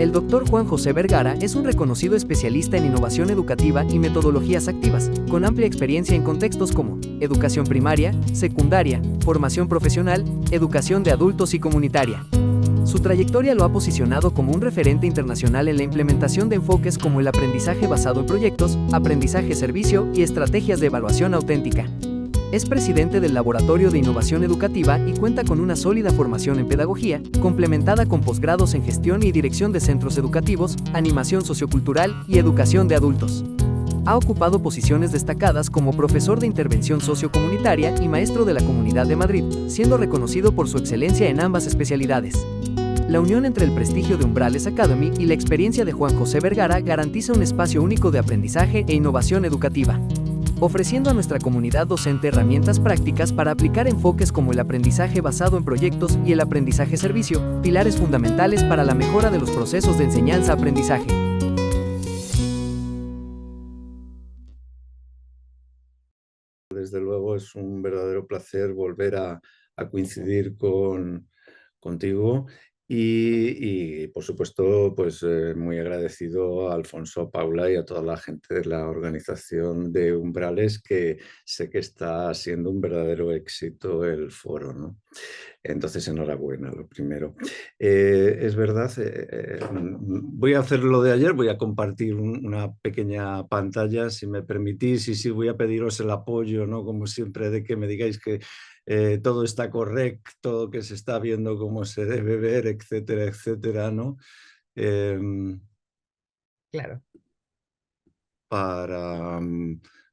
El doctor Juan José Vergara es un reconocido especialista en innovación educativa y metodologías activas, con amplia experiencia en contextos como educación primaria, secundaria, formación profesional, educación de adultos y comunitaria. Su trayectoria lo ha posicionado como un referente internacional en la implementación de enfoques como el aprendizaje basado en proyectos, aprendizaje-servicio y estrategias de evaluación auténtica. Es presidente del Laboratorio de Innovación Educativa y cuenta con una sólida formación en pedagogía, complementada con posgrados en gestión y dirección de centros educativos, animación sociocultural y educación de adultos. Ha ocupado posiciones destacadas como profesor de intervención sociocomunitaria y maestro de la Comunidad de Madrid, siendo reconocido por su excelencia en ambas especialidades. La unión entre el prestigio de Umbrales Academy y la experiencia de Juan José Vergara garantiza un espacio único de aprendizaje e innovación educativa, ofreciendo a nuestra comunidad docente herramientas prácticas para aplicar enfoques como el aprendizaje basado en proyectos y el aprendizaje-servicio, pilares fundamentales para la mejora de los procesos de enseñanza-aprendizaje. Desde luego es un verdadero placer volver a coincidir contigo y, por supuesto, pues muy agradecido a Alfonso, a Paula y a toda la gente de la organización de Umbrales, que sé que está siendo un verdadero éxito el foro, ¿no? Entonces, enhorabuena, lo primero. Es verdad, voy a hacer lo de ayer, voy a compartir una pequeña pantalla, si me permitís, y sí voy a pediros el apoyo, ¿no? Como siempre, de que me digáis que todo está correcto, que se está viendo cómo se debe ver, etcétera, etcétera, ¿no? Claro. Para,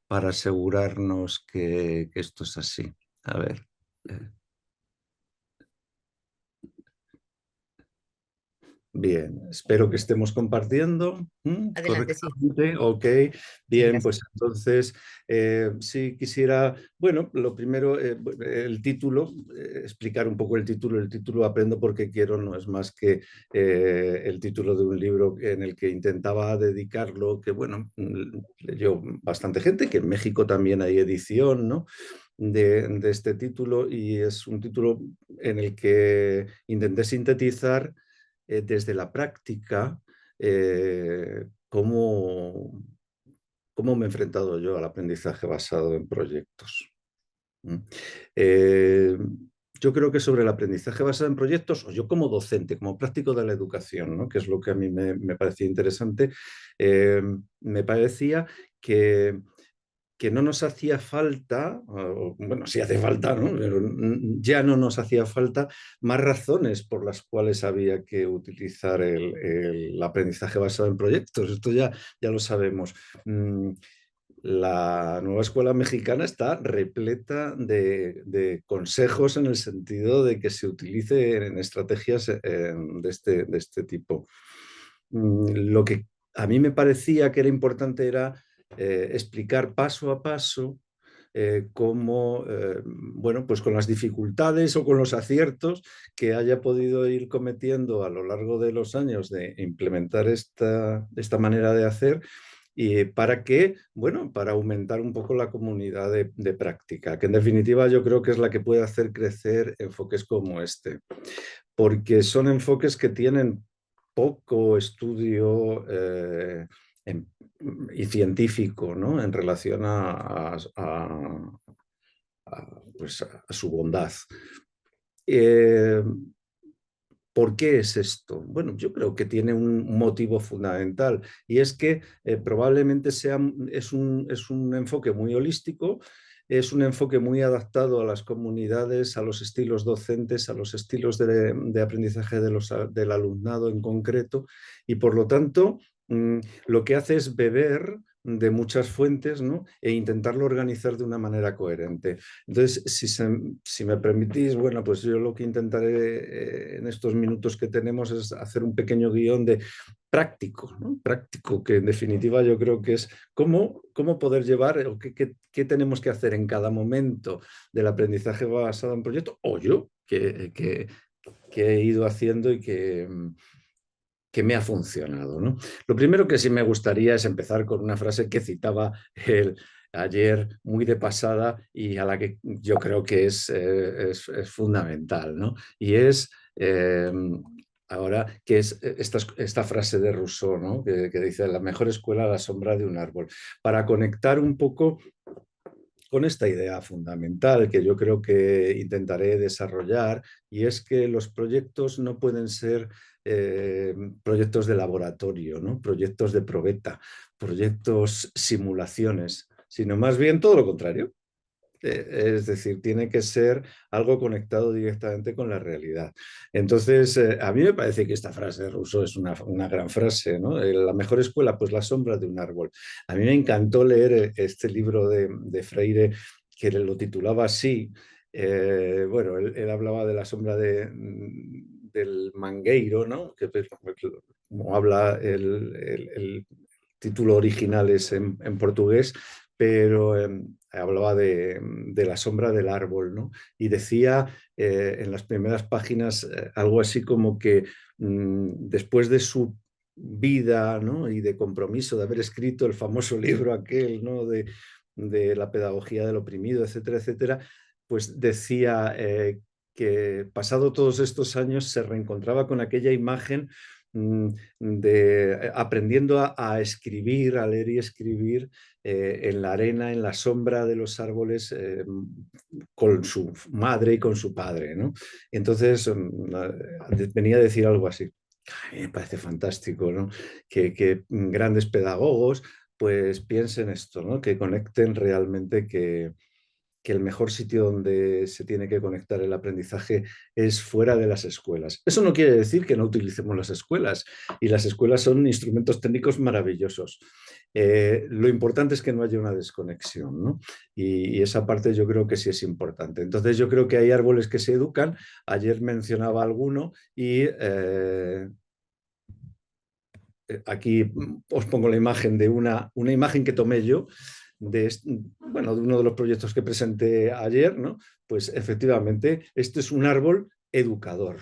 para asegurarnos que esto es así. A ver. Bien, espero que estemos compartiendo Adelante, sí. correctamente. Ok, Sí, bien, gracias. pues entonces sí quisiera, bueno, lo primero, el título, explicar un poco el título. El título Aprendo porque quiero no es más que el título de un libro en el que intentaba dedicarlo, que bueno, leyó bastante gente, que en México también hay edición, ¿no? De este título, y es un título en el que intenté sintetizar desde la práctica cómo me he enfrentado yo al aprendizaje basado en proyectos. ¿Mm? Eh, yo creo que sobre el aprendizaje basado en proyectos, o yo como docente, como práctico de la educación, ¿no? Que es lo que a mí me parecía interesante, me parecía que no nos hacía falta, bueno, sí hace falta, ¿no? Pero ya no nos hacía falta más razones por las cuales había que utilizar el aprendizaje basado en proyectos. Esto ya lo sabemos. La nueva escuela mexicana está repleta de consejos en el sentido de que se utilice en estrategias de este tipo. Lo que a mí me parecía que era importante era explicar paso a paso cómo, bueno, pues con las dificultades o con los aciertos que haya podido ir cometiendo a lo largo de los años de implementar esta manera de hacer, y para que, bueno, para aumentar un poco la comunidad de práctica, que en definitiva yo creo que es la que puede hacer crecer enfoques como este, porque son enfoques que tienen poco estudio y científico, ¿no? En relación pues a su bondad. Eh, ¿Por qué es esto? Bueno, yo creo que tiene un motivo fundamental, y es que probablemente es un enfoque muy holístico, es un enfoque muy adaptado a las comunidades, a los estilos docentes, a los estilos de aprendizaje del alumnado en concreto, y por lo tanto lo que hace es beber de muchas fuentes, ¿no? E intentarlo organizar de una manera coherente. Entonces, si me permitís, bueno, pues yo lo que intentaré en estos minutos que tenemos es hacer un pequeño guión de práctico, ¿no? Práctico, que en definitiva yo creo que es cómo poder llevar o qué tenemos que hacer en cada momento del aprendizaje basado en proyectos, o yo, que he ido haciendo y que me ha funcionado, ¿no? Lo primero que sí me gustaría es empezar con una frase que citaba ayer muy de pasada y a la que yo creo que es fundamental, ¿no? Y es ahora, que es esta frase de Rousseau, ¿no? Que dice, la mejor escuela a la sombra de un árbol, para conectar un poco con esta idea fundamental que yo creo que intentaré desarrollar, y es que los proyectos no pueden ser proyectos de laboratorio, ¿no? Proyectos de probeta, proyectos simulaciones, sino más bien todo lo contrario. Es decir, tiene que ser algo conectado directamente con la realidad. Entonces, a mí me parece que esta frase de Rousseau es una gran frase, ¿no? La mejor escuela, pues la sombra de un árbol. A mí me encantó leer este libro de Freire, que lo titulaba así. Bueno, él hablaba de la sombra del mangueiro, ¿no? Que, como habla el título original es en portugués, pero hablaba de la sombra del árbol, ¿no? Y decía en las primeras páginas algo así como que después de su vida, ¿no? Y de compromiso de haber escrito el famoso libro aquel, ¿no? de la pedagogía del oprimido, etcétera, etcétera, pues decía que pasado todos estos años se reencontraba con aquella imagen aprendiendo a escribir, a leer y escribir en la arena, en la sombra de los árboles, con su madre y con su padre, ¿no? Entonces venía a decir algo así. A mí me parece fantástico, ¿no? Que grandes pedagogos pues piensen esto, ¿no? Que conecten realmente que el mejor sitio donde se tiene que conectar el aprendizaje es fuera de las escuelas. Eso no quiere decir que no utilicemos las escuelas, y las escuelas son instrumentos técnicos maravillosos. Lo importante es que no haya una desconexión, ¿no? Y esa parte yo creo que sí es importante. Entonces yo creo que hay árboles que se educan. Ayer mencionaba alguno y aquí os pongo la imagen de una imagen que tomé yo bueno, de uno de los proyectos que presenté ayer, ¿no? Pues efectivamente, este es un árbol educador.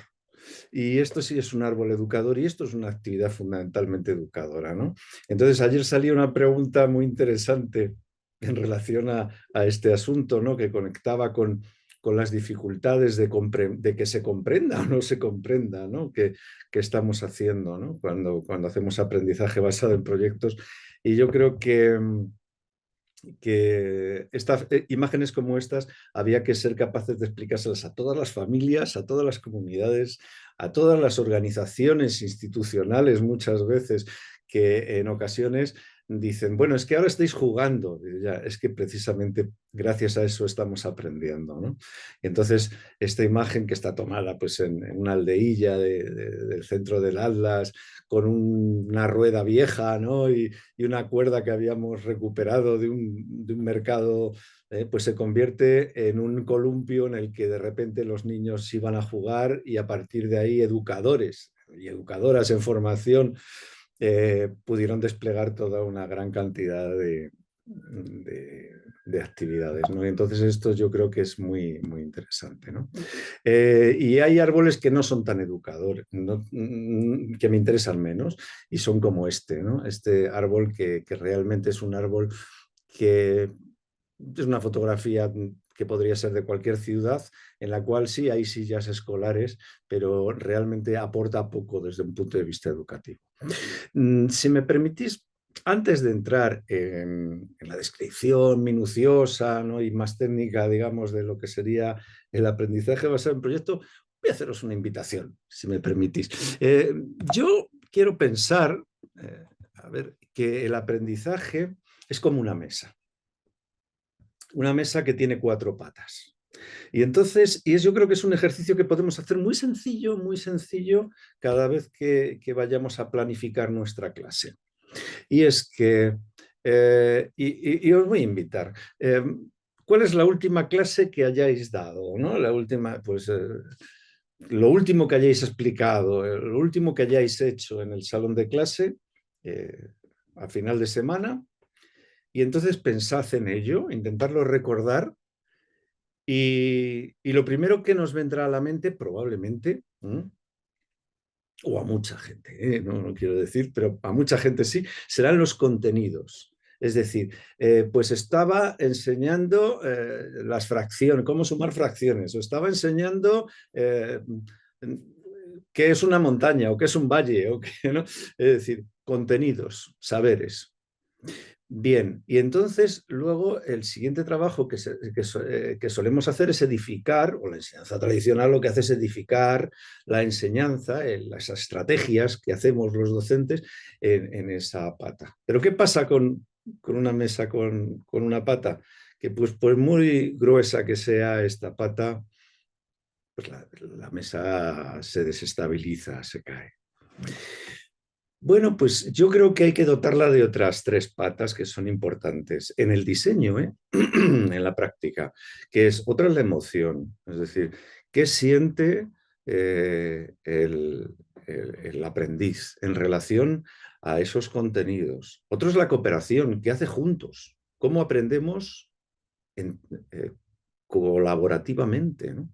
Y esto sí es un árbol educador, y esto es una actividad fundamentalmente educadora, ¿no? Entonces, ayer salió una pregunta muy interesante en relación a este asunto, ¿no? Que conectaba con las dificultades de que se comprenda o no se comprenda, ¿no? Que estamos haciendo, ¿no? Cuando hacemos aprendizaje basado en proyectos. Y yo creo que imágenes como estas había que ser capaces de explicárselas a todas las familias, a todas las comunidades, a todas las organizaciones institucionales muchas veces, que en ocasiones dicen, bueno, es que ahora estáis jugando. Ya, es que precisamente gracias a eso estamos aprendiendo, ¿no? Entonces, esta imagen que está tomada pues, en una aldeilla del centro del Atlas, con una rueda vieja, ¿no? Y una cuerda que habíamos recuperado de un mercado, pues se convierte en un columpio en el que de repente los niños iban a jugar, y a partir de ahí educadores y educadoras en formación pudieron desplegar toda una gran cantidad de actividades, ¿no? Entonces esto yo creo que es muy, muy interesante, ¿no? Y hay árboles que no son tan educadores, ¿no? Que me interesan menos, y son como este, ¿no? Este árbol que realmente es un árbol que es una fotografía que podría ser de cualquier ciudad, en la cual sí hay sillas escolares, pero realmente aporta poco desde un punto de vista educativo. Si me permitís, antes de entrar en la descripción minuciosa, ¿no? Y más técnica, digamos, de lo que sería el aprendizaje basado en proyecto, voy a haceros una invitación, si me permitís. Yo quiero pensar, a ver, que el aprendizaje es como una mesa que tiene 4 patas. Y entonces, yo creo que es un ejercicio que podemos hacer muy sencillo cada vez que vayamos a planificar nuestra clase. Y es que, y os voy a invitar, ¿cuál es la última clase que hayáis dado? ¿No? La última, pues, lo último que hayáis explicado, lo último que hayáis hecho en el salón de clase a final de semana, y entonces pensad en ello, intentarlo recordar. Y lo primero que nos vendrá a la mente, probablemente, o a mucha gente, no quiero decir, pero a mucha gente sí, serán los contenidos. Es decir, pues estaba enseñando las fracciones, cómo sumar fracciones, o estaba enseñando qué es una montaña o qué es un valle, o qué, ¿no? Es decir, contenidos, saberes. Bien, y entonces luego el siguiente trabajo que solemos hacer es edificar, o la enseñanza tradicional lo que hace es edificar la enseñanza, las estrategias que hacemos los docentes en esa pata. Pero ¿qué pasa con una mesa con una pata? Que pues muy gruesa que sea esta pata, pues la mesa se desestabiliza, se cae. Bueno, pues yo creo que hay que dotarla de otras tres patas que son importantes en el diseño, ¿eh? En la práctica, que es otra es la emoción, es decir, qué siente el aprendiz en relación a esos contenidos. Otro es la cooperación, qué hace juntos, cómo aprendemos en, eh, colaborativamente, ¿no?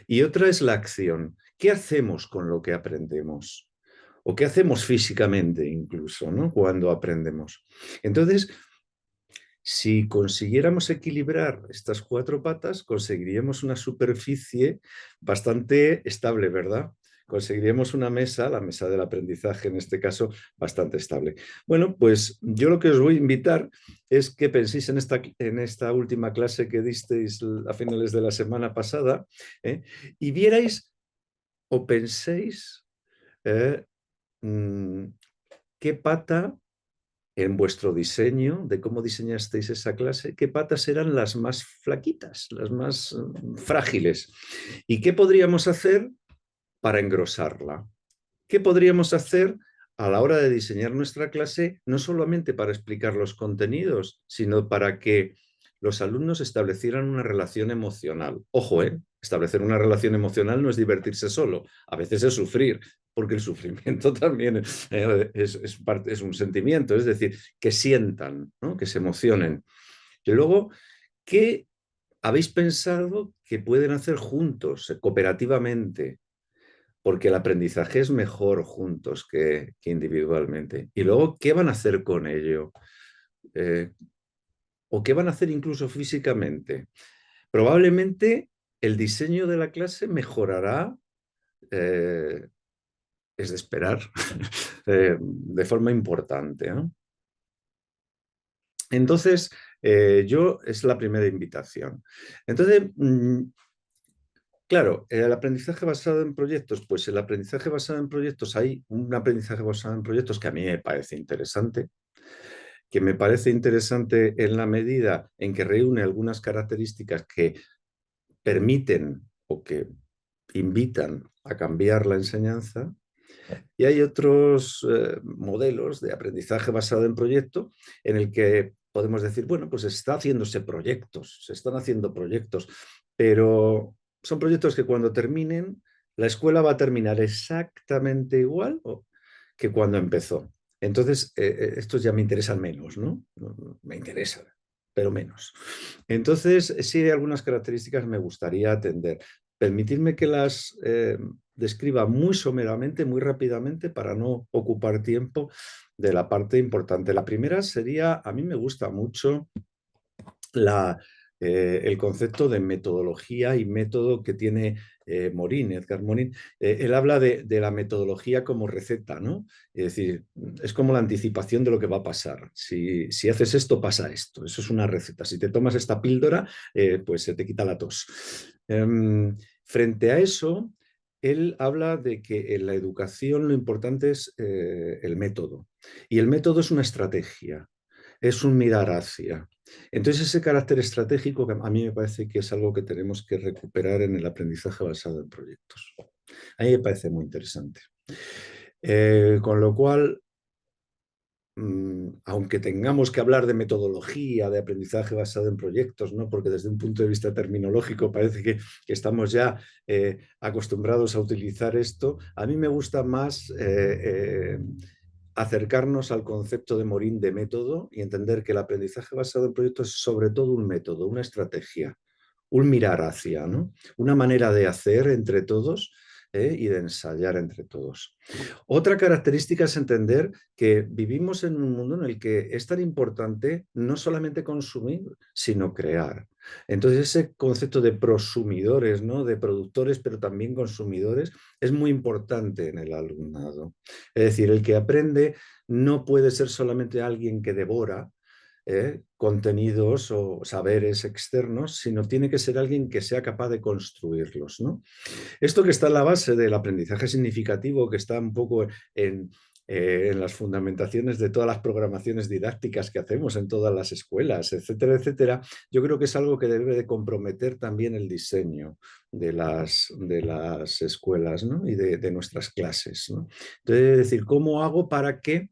Y otra es la acción, qué hacemos con lo que aprendemos o qué hacemos físicamente incluso, ¿no? Cuando aprendemos. Entonces, si consiguiéramos equilibrar estas cuatro patas, conseguiríamos una superficie bastante estable, ¿verdad? Conseguiríamos una mesa, la mesa del aprendizaje en este caso, bastante estable. Bueno, pues yo lo que os voy a invitar es que penséis en esta última clase que disteis a finales de la semana pasada, ¿eh? Y vierais o penséis eh, qué pata en vuestro diseño, de cómo diseñasteis esa clase, qué patas eran las más flaquitas, las más frágiles. ¿Y qué podríamos hacer para engrosarla? ¿Qué podríamos hacer a la hora de diseñar nuestra clase, no solamente para explicar los contenidos, sino para que los alumnos establecieran una relación emocional? Ojo, establecer una relación emocional no es divertirse solo, a veces es sufrir, porque el sufrimiento también es un sentimiento, es decir, que sientan, ¿no? Que se emocionen. Y luego, ¿qué habéis pensado que pueden hacer juntos, cooperativamente? Porque el aprendizaje es mejor juntos que individualmente. Y luego, ¿qué van a hacer con ello? Eh, ¿O qué van a hacer incluso físicamente? Probablemente el diseño de la clase mejorará, eh, es de esperar, de forma importante, ¿no? Entonces, yo es la primera invitación. Entonces, claro, el aprendizaje basado en proyectos, pues el aprendizaje basado en proyectos, hay un aprendizaje basado en proyectos que a mí me parece interesante, en la medida en que reúne algunas características que permiten o que invitan a cambiar la enseñanza. Y hay otros modelos de aprendizaje basado en proyecto en el que podemos decir, bueno, pues se están haciendo proyectos, pero son proyectos que cuando terminen, la escuela va a terminar exactamente igual que cuando empezó. Entonces, estos ya me interesan menos, ¿no? Me interesan, pero menos. Entonces, sí hay algunas características que me gustaría atender. Permitidme que las describa muy someramente, muy rápidamente, para no ocupar tiempo de la parte importante. La primera sería, a mí me gusta mucho el concepto de metodología y método que tiene Edgar Morin. Él habla de la metodología como receta, ¿no? Es decir, es como la anticipación de lo que va a pasar. Si haces esto, pasa esto. Eso es una receta. Si te tomas esta píldora, pues se te quita la tos. Frente a eso, él habla de que en la educación lo importante es el método. Y el método es una estrategia, es un mirar hacia. Entonces, ese carácter estratégico que a mí me parece que es algo que tenemos que recuperar en el aprendizaje basado en proyectos. A mí me parece muy interesante. Con lo cual, aunque tengamos que hablar de metodología, de aprendizaje basado en proyectos, ¿no? Porque desde un punto de vista terminológico parece que estamos ya acostumbrados a utilizar esto, a mí me gusta más acercarnos al concepto de Morin de método y entender que el aprendizaje basado en proyectos es sobre todo un método, una estrategia, un mirar hacia, ¿no? Una manera de hacer entre todos y de ensayar entre todos. Otra característica es entender que vivimos en un mundo en el que es tan importante no solamente consumir, sino crear. Entonces ese concepto de prosumidores, ¿no? De productores, pero también consumidores, es muy importante en el alumnado. Es decir, el que aprende no puede ser solamente alguien que devora, contenidos o saberes externos, sino tiene que ser alguien que sea capaz de construirlos, ¿no? Esto que está en la base del aprendizaje significativo, que está un poco en las fundamentaciones de todas las programaciones didácticas que hacemos en todas las escuelas, etcétera, etcétera, yo creo que es algo que debe de comprometer también el diseño de las escuelas, ¿no? Y de nuestras clases, ¿no? Entonces, es decir, ¿cómo hago para que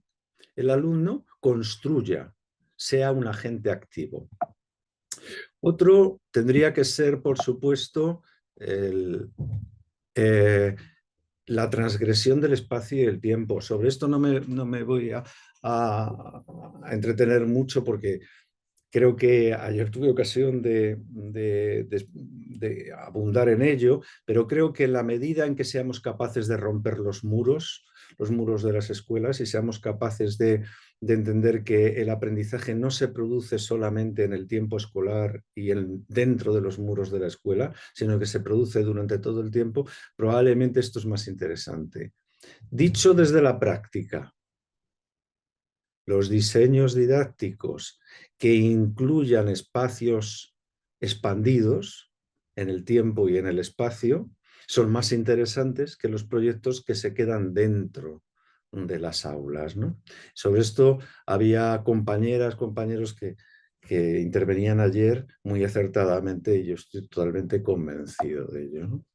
el alumno construya, sea un agente activo? Otro tendría que ser, por supuesto, el, eh, la transgresión del espacio y el tiempo. Sobre esto no me voy a entretener mucho porque creo que ayer tuve ocasión de abundar en ello, pero creo que en la medida en que seamos capaces de romper los muros de las escuelas y seamos capaces de entender que el aprendizaje no se produce solamente en el tiempo escolar y dentro de los muros de la escuela, sino que se produce durante todo el tiempo, probablemente esto es más interesante. Dicho desde la práctica, los diseños didácticos que incluyan espacios expandidos en el tiempo y en el espacio son más interesantes que los proyectos que se quedan dentro de las aulas, ¿no? Sobre esto había compañeras, compañeros que intervenían ayer muy acertadamente y yo estoy totalmente convencido de ello, ¿no?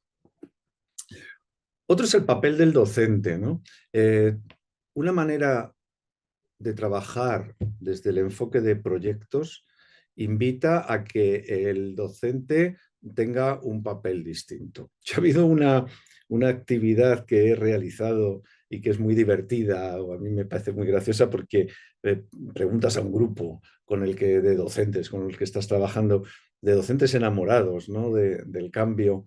Otro es el papel del docente, ¿no? Una manera de trabajar desde el enfoque de proyectos invita a que el docente tenga un papel distinto. Yo ha habido una actividad que he realizado y que es muy divertida, o a mí me parece muy graciosa porque preguntas a un grupo de docentes con el que estás trabajando, de docentes enamorados, ¿no? Del cambio.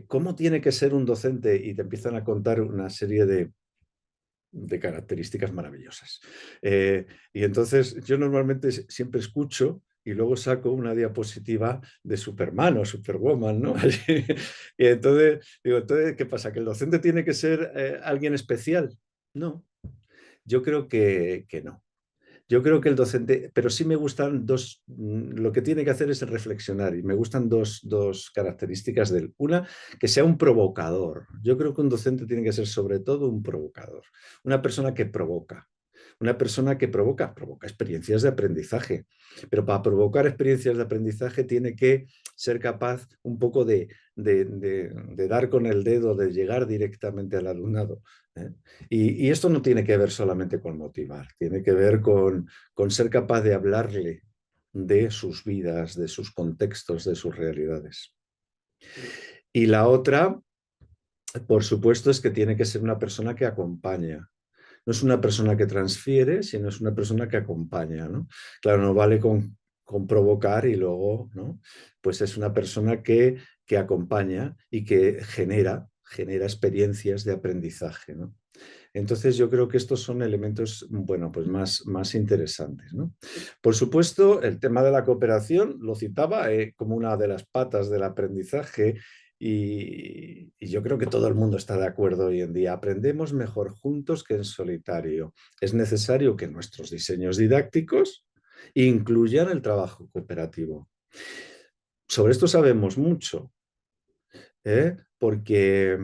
¿Cómo tiene que ser un docente? Y te empiezan a contar una serie de características maravillosas. Y entonces yo normalmente siempre escucho y luego saco una diapositiva de Superman o Superwoman, ¿no? Y entonces digo, entonces, ¿qué pasa? ¿Que el docente tiene que ser alguien especial? No, yo creo que no. Yo creo que el docente, pero sí me gustan lo que tiene que hacer es reflexionar y me gustan dos características de él. Una, que sea un provocador. Yo creo que un docente tiene que ser sobre todo un provocador, una persona que provoca. Una persona que provoca experiencias de aprendizaje, pero para provocar experiencias de aprendizaje tiene que ser capaz un poco de dar con el dedo, de llegar directamente al alumnado. ¿Eh? Y esto no tiene que ver solamente con motivar, tiene que ver con ser capaz de hablarle de sus vidas, de sus contextos, de sus realidades. Y la otra, por supuesto, es que tiene que ser una persona que acompaña. No es una persona que transfiere, sino es una persona que acompaña, ¿no? Claro, no vale con provocar y luego, ¿no? Pues es una persona que acompaña y que genera experiencias de aprendizaje, ¿no? Entonces yo creo que estos son elementos, bueno, pues más interesantes, ¿no? Por supuesto, el tema de la cooperación lo citaba como una de las patas del aprendizaje y yo creo que todo el mundo está de acuerdo hoy en día. Aprendemos mejor juntos que en solitario. Es necesario que nuestros diseños didácticos incluyan el trabajo cooperativo. Sobre esto sabemos mucho, porque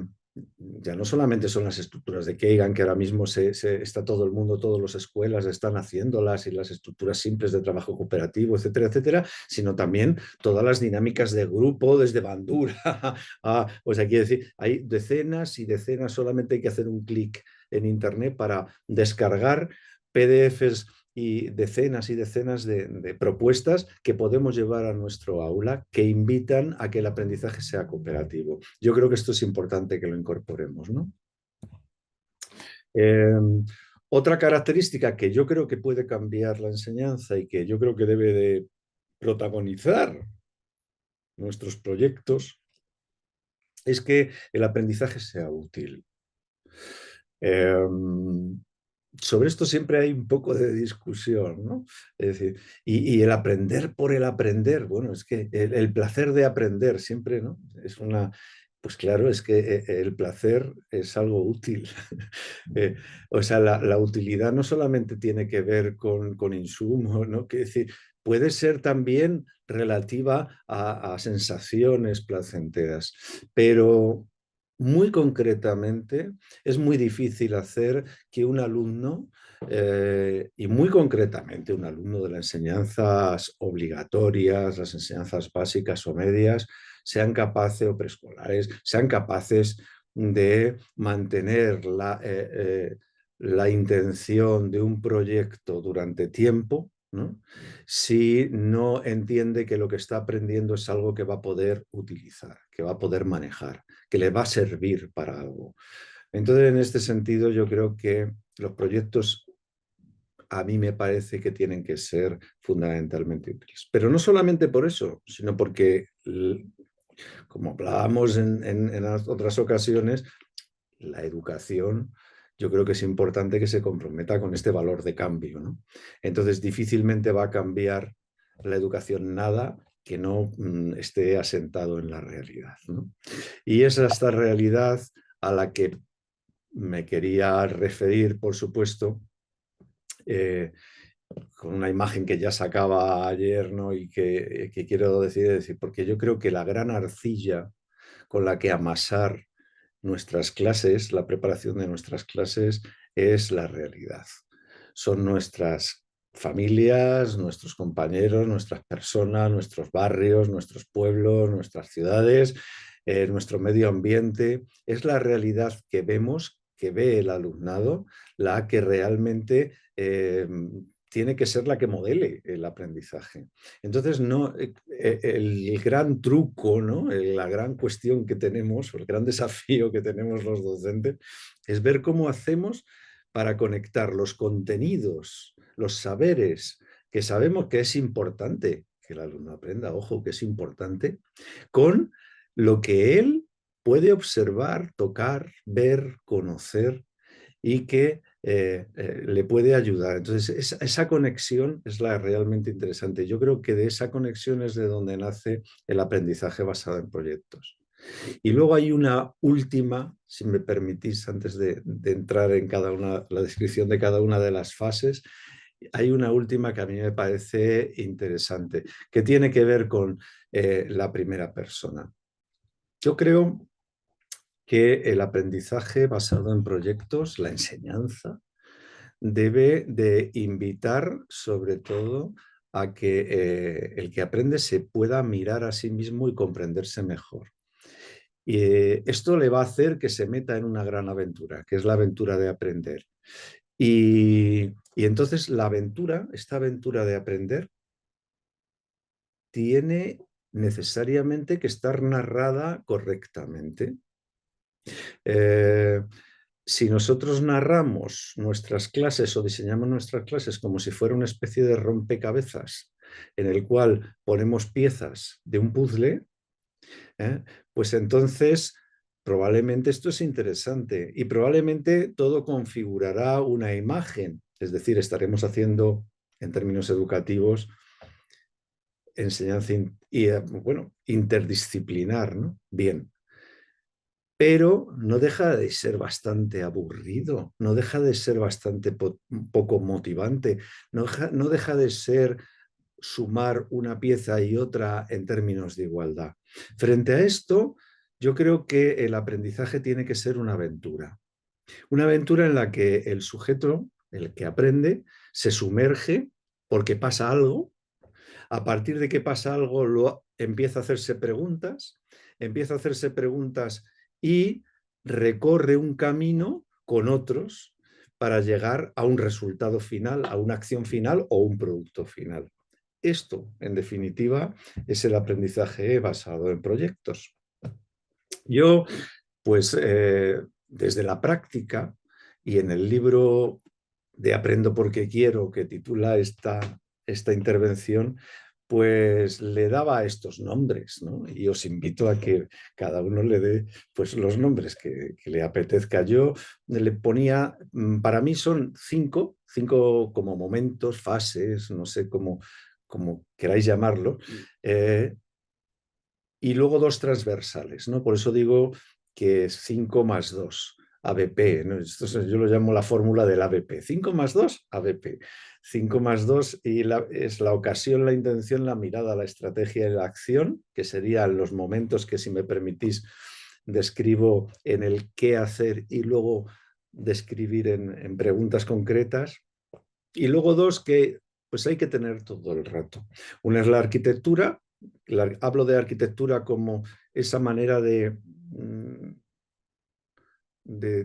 ya no solamente son las estructuras de Kagan, que ahora mismo está todo el mundo, todas las escuelas están haciéndolas y las estructuras simples de trabajo cooperativo, etcétera, etcétera, sino también todas las dinámicas de grupo, desde Bandura pues aquí decir, hay decenas y decenas, solamente hay que hacer un clic en Internet para descargar PDFs y decenas de propuestas que podemos llevar a nuestro aula que invitan a que el aprendizaje sea cooperativo. Yo creo que esto es importante que lo incorporemos, ¿no? Otra característica que yo creo que puede cambiar la enseñanza y que yo creo que debe de protagonizar nuestros proyectos es que el aprendizaje sea útil. Eh, sobre esto siempre hay un poco de discusión, ¿no? Es decir, y el aprender por el aprender, bueno, es que el placer de aprender siempre, ¿no? Es una, pues claro, es que el placer es algo útil. Eh, o sea, la utilidad no solamente tiene que ver con insumos, ¿no? Que decir, puede ser también relativa a sensaciones placenteras, pero muy concretamente es muy difícil hacer que un alumno, y muy concretamente un alumno de las enseñanzas obligatorias, las enseñanzas básicas o medias, sean capaces, o preescolares, sean capaces de mantener la intención de un proyecto durante tiempo, ¿no? Si no entiende que lo que está aprendiendo es algo que va a poder utilizar, que va a poder manejar, que le va a servir para algo. Entonces, en este sentido, yo creo que los proyectos a mí me parece que tienen que ser fundamentalmente útiles. Pero no solamente por eso, sino porque, como hablábamos en otras ocasiones, la educación, yo creo que es importante que se comprometa con este valor de cambio, ¿no? Entonces, difícilmente va a cambiar la educación nada que no esté asentado en la realidad, ¿no? Y es esta realidad a la que me quería referir, por supuesto, eh, con una imagen que ya sacaba ayer, ¿no? Y que quiero decir, porque yo creo que la gran arcilla con la que amasar nuestras clases, la preparación de nuestras clases, es la realidad. Son nuestras familias, nuestros compañeros, nuestras personas, nuestros barrios, nuestros pueblos, nuestras ciudades, nuestro medio ambiente. Es la realidad que vemos, que ve el alumnado, la que realmente tiene que ser la que modele el aprendizaje. Entonces, no, el gran truco, ¿no? La gran cuestión que tenemos, el gran desafío que tenemos los docentes, es ver cómo hacemos para conectar los contenidos, los saberes, que sabemos que es importante que el alumno aprenda, ojo, que es importante, con lo que él puede observar, tocar, ver, conocer y que le puede ayudar. Entonces, esa conexión es la realmente interesante. Yo creo que de esa conexión es de donde nace el aprendizaje basado en proyectos. Y luego hay una última, si me permitís, antes de entrar en cada una, la descripción de cada una de las fases, hay una última que a mí me parece interesante, que tiene que ver con la primera persona. Yo creo que el aprendizaje basado en proyectos, la enseñanza, debe de invitar sobre todo a que el que aprende se pueda mirar a sí mismo y comprenderse mejor. Y esto le va a hacer que se meta en una gran aventura, que es la aventura de aprender. Y entonces la aventura, esta aventura de aprender, tiene necesariamente que estar narrada correctamente. Eh, si nosotros narramos nuestras clases o diseñamos nuestras clases como si fuera una especie de rompecabezas en el cual ponemos piezas de un puzzle, pues entonces probablemente esto es interesante y probablemente todo configurará una imagen, es decir, estaremos haciendo en términos educativos enseñanza bueno, interdisciplinar, ¿no? Bien, pero no deja de ser bastante aburrido, no deja de ser bastante poco motivante, no deja de ser sumar una pieza y otra en términos de igualdad. Frente a esto, yo creo que el aprendizaje tiene que ser una aventura en la que el sujeto, el que aprende, se sumerge porque pasa algo. A partir de que pasa algo, empieza a empieza a hacerse preguntas y recorre un camino con otros para llegar a un resultado final, a una acción final o un producto final. Esto, en definitiva, es el aprendizaje basado en proyectos. Yo, pues, desde la práctica y en el libro de Aprendo porque quiero, que titula esta intervención, pues le daba estos nombres, ¿no? Y os invito a que cada uno le dé pues, los nombres que le apetezca. Yo le ponía, para mí son cinco como momentos, fases, no sé cómo queráis llamarlo, y luego dos transversales, ¿no? Por eso digo que es 5 más 2, ABP, ¿no? Yo lo llamo la fórmula del ABP. 5 más 2, ABP. 5 más 2 y es la ocasión, la intención, la mirada, la estrategia y la acción, que serían los momentos que, si me permitís, describo en el qué hacer y luego describir en preguntas concretas. Y luego dos que pues hay que tener todo el rato. Una es la arquitectura. Hablo de arquitectura como esa manera de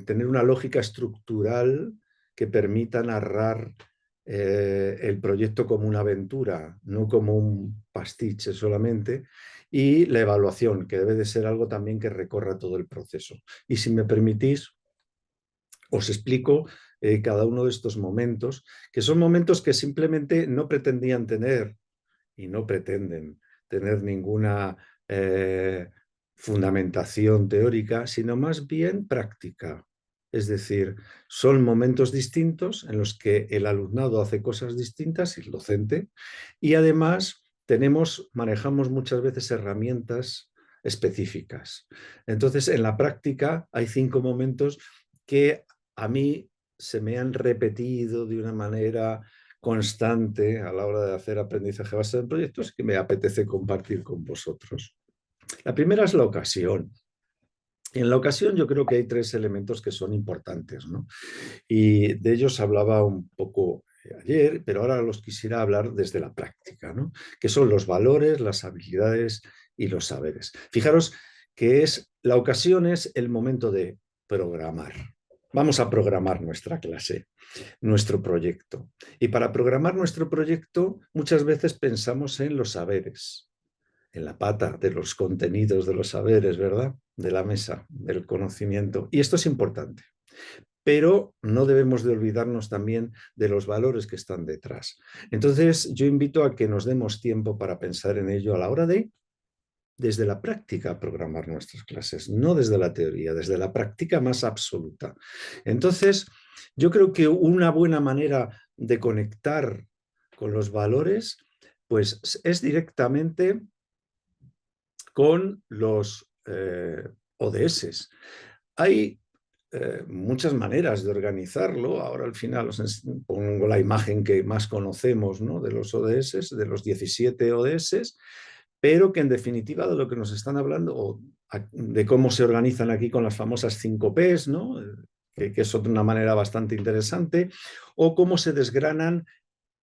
tener una lógica estructural que permita narrar el proyecto como una aventura, no como un pastiche solamente, y la evaluación, que debe de ser algo también que recorra todo el proceso. Y si me permitís, os explico cada uno de estos momentos, que son momentos que simplemente no pretendían tener y no pretenden tener ninguna fundamentación teórica, sino más bien práctica. Es decir, son momentos distintos en los que el alumnado hace cosas distintas y el docente, y además manejamos muchas veces herramientas específicas. Entonces, en la práctica hay 5 momentos que a mí se me han repetido de una manera constante a la hora de hacer aprendizaje basado en proyectos que me apetece compartir con vosotros. La primera es la ocasión. En la ocasión yo creo que hay 3 elementos que son importantes, ¿no? Y de ellos hablaba un poco ayer, pero ahora los quisiera hablar desde la práctica, ¿no? Que son los valores, las habilidades y los saberes. Fijaros que la ocasión es el momento de programar. Vamos a programar nuestra clase, nuestro proyecto. Y para programar nuestro proyecto muchas veces pensamos en los saberes, en la pata de los contenidos de los saberes, ¿verdad? De la mesa, del conocimiento. Y esto es importante. Pero no debemos de olvidarnos también de los valores que están detrás. Entonces, yo invito a que nos demos tiempo para pensar en ello a la hora de, desde la práctica, programar nuestras clases, no desde la teoría, desde la práctica más absoluta. Entonces, yo creo que una buena manera de conectar con los valores, pues es directamente con los ODS. Hay muchas maneras de organizarlo. Ahora al final os pongo la imagen que más conocemos, ¿no? De los ODS, de los 17 ODS, pero que en definitiva de lo que nos están hablando, o de cómo se organizan aquí con las famosas 5 Ps, ¿no? Que es una manera bastante interesante, o cómo se desgranan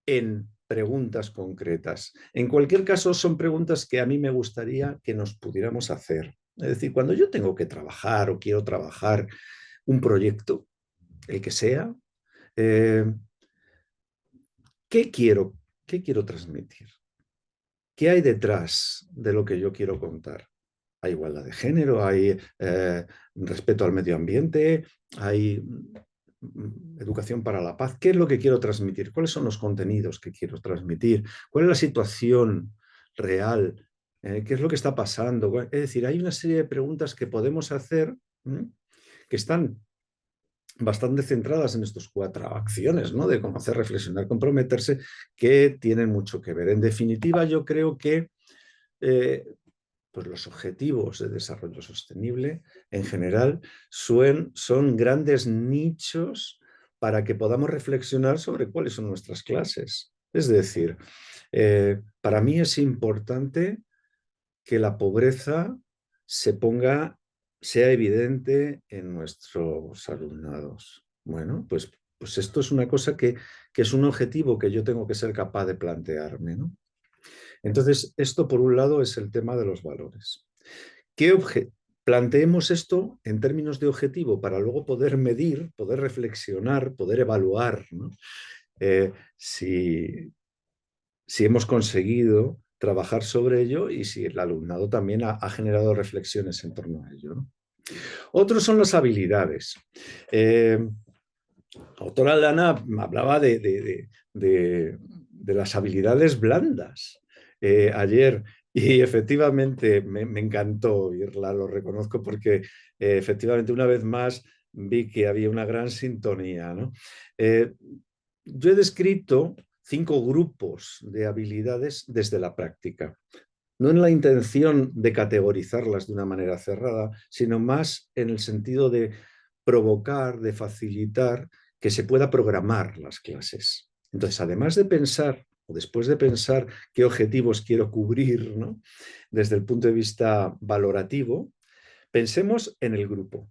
en preguntas concretas. En cualquier caso, son preguntas que a mí me gustaría que nos pudiéramos hacer. Es decir, cuando yo tengo que trabajar o quiero trabajar un proyecto, el que sea, ¿qué quiero transmitir? ¿Qué hay detrás de lo que yo quiero contar? Hay igualdad de género, hay respeto al medio ambiente, hay educación para la paz. ¿Qué es lo que quiero transmitir? ¿Cuáles son los contenidos que quiero transmitir? ¿Cuál es la situación real? ¿Qué es lo que está pasando? Es decir, hay una serie de preguntas que podemos hacer que están bastante centradas en estas 4 acciones, ¿no? De conocer, reflexionar, comprometerse, que tienen mucho que ver. En definitiva, yo creo que pues los objetivos de desarrollo sostenible en general son grandes nichos para que podamos reflexionar sobre cuáles son nuestras clases. Es decir, para mí es importante que la pobreza sea evidente en nuestros alumnados. Bueno, pues esto es una cosa que es un objetivo que yo tengo que ser capaz de plantearme, ¿no? Entonces, esto por un lado es el tema de los valores. Planteemos esto en términos de objetivo para luego poder medir, poder reflexionar, poder evaluar, ¿no? Si hemos conseguido trabajar sobre ello y si el alumnado también ha generado reflexiones en torno a ello, ¿no? Otros son las habilidades. La autora Lana hablaba de las habilidades blandas. ayer y efectivamente me encantó oírla, lo reconozco porque efectivamente una vez más vi que había una gran sintonía, ¿no? Eh, yo he descrito 5 grupos de habilidades desde la práctica, no en la intención de categorizarlas de una manera cerrada, sino más en el sentido de provocar, de facilitar que se pueda programar las clases. Entonces, además de pensar, o después de pensar qué objetivos quiero cubrir, ¿no? Desde el punto de vista valorativo, pensemos en el grupo.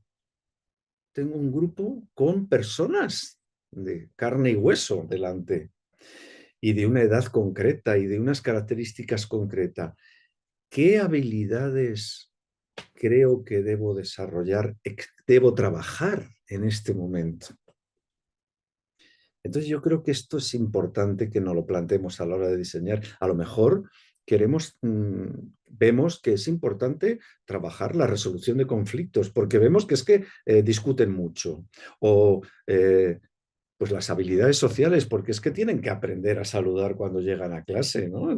Tengo un grupo con personas de carne y hueso delante y de una edad concreta y de unas características concretas. ¿Qué habilidades creo que debo desarrollar, debo trabajar en este momento? Entonces yo creo que esto es importante que nos lo planteemos a la hora de diseñar. A lo mejor vemos que es importante trabajar la resolución de conflictos, porque vemos que es que discuten mucho, o pues las habilidades sociales, porque es que tienen que aprender a saludar cuando llegan a clase, ¿no?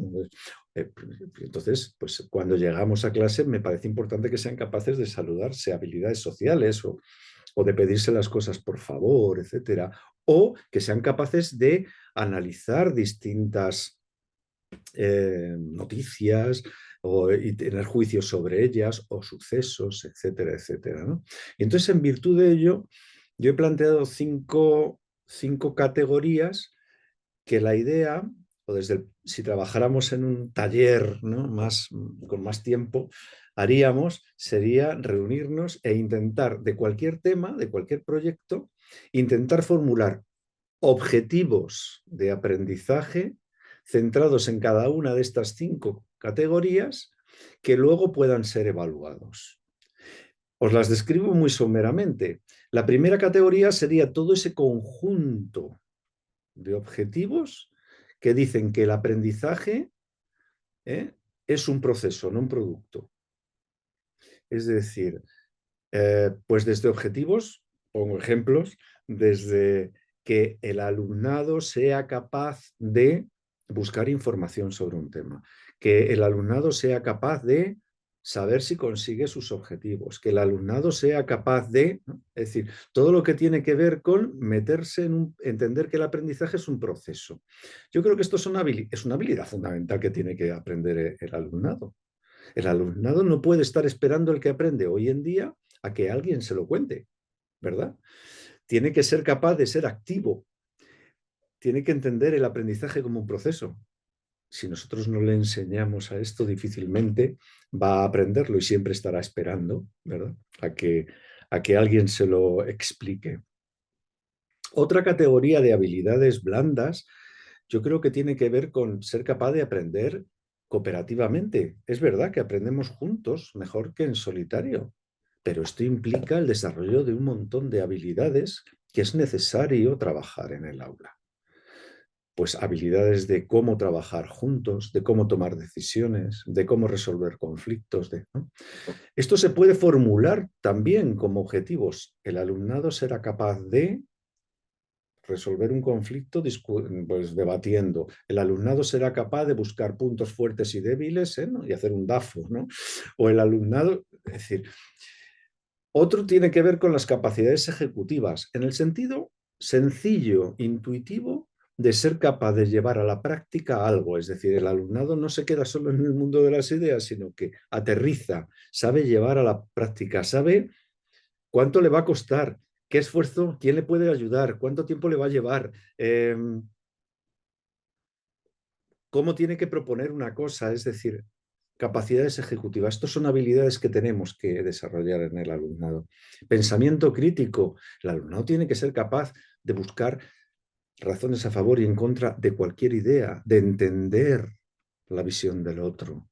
Entonces, pues cuando llegamos a clase me parece importante que sean capaces de saludarse, habilidades sociales o de pedirse las cosas por favor, etcétera, o que sean capaces de analizar distintas noticias y tener juicios sobre ellas o sucesos, etcétera, etcétera, ¿no? Y entonces, en virtud de ello, yo he planteado cinco categorías que la idea, o si trabajáramos en un taller, ¿no? Con más tiempo, haríamos, sería reunirnos e intentar de cualquier tema, de cualquier proyecto, intentar formular objetivos de aprendizaje centrados en cada una de estas 5 categorías que luego puedan ser evaluados. Os las describo muy someramente. La primera categoría sería todo ese conjunto de objetivos que dicen que el aprendizaje es un proceso, no un producto. Es decir, pues desde objetivos, pongo ejemplos, desde que el alumnado sea capaz de buscar información sobre un tema, que el alumnado sea capaz de saber si consigue sus objetivos, que el alumnado sea capaz de, ¿no? Es decir, todo lo que tiene que ver con meterse entender que el aprendizaje es un proceso. Yo creo que esto es una habilidad fundamental que tiene que aprender el alumnado. El alumnado no puede estar esperando el que aprende hoy en día a que alguien se lo cuente, ¿verdad? Tiene que ser capaz de ser activo, tiene que entender el aprendizaje como un proceso. Si nosotros no le enseñamos a esto, difícilmente va a aprenderlo y siempre estará esperando, ¿verdad? A que alguien se lo explique. Otra categoría de habilidades blandas, yo creo que tiene que ver con ser capaz de aprender cooperativamente. Es verdad que aprendemos juntos mejor que en solitario, pero esto implica el desarrollo de un montón de habilidades que es necesario trabajar en el aula. Pues habilidades de cómo trabajar juntos, de cómo tomar decisiones, de cómo resolver conflictos. ¿No? Esto se puede formular también como objetivos. El alumnado será capaz de resolver un conflicto pues, debatiendo. El alumnado será capaz de buscar puntos fuertes y débiles, ¿no? Y hacer un DAFO, ¿no? O el alumnado, es decir, otro tiene que ver con las capacidades ejecutivas, en el sentido sencillo, intuitivo, de ser capaz de llevar a la práctica algo. Es decir, el alumnado no se queda solo en el mundo de las ideas, sino que aterriza, sabe llevar a la práctica, sabe cuánto le va a costar, qué esfuerzo, quién le puede ayudar, cuánto tiempo le va a llevar, cómo tiene que proponer una cosa, es decir, capacidades ejecutivas. Estas son habilidades que tenemos que desarrollar en el alumnado. Pensamiento crítico. El alumnado tiene que ser capaz de buscar razones a favor y en contra de cualquier idea, de entender la visión del otro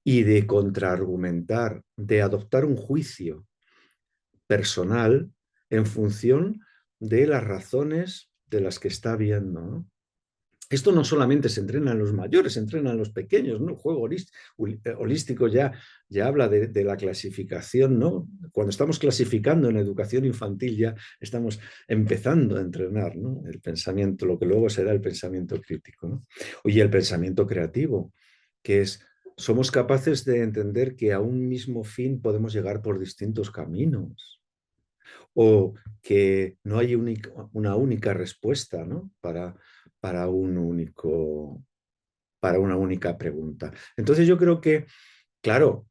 y de contraargumentar, de adoptar un juicio personal en función de las razones de las que está viendo, ¿no? Esto no solamente se entrena en los mayores, se entrena en los pequeños, ¿no? El juego holístico ya habla de la clasificación, ¿no? Cuando estamos clasificando en educación infantil ya estamos empezando a entrenar, ¿no? El pensamiento, lo que luego será el pensamiento crítico, ¿no? Y el pensamiento creativo. que es, somos capaces de entender que a un mismo fin podemos llegar por distintos caminos, o que no hay una única respuesta, ¿no? Para un único, para una única pregunta. Entonces yo creo que, claro,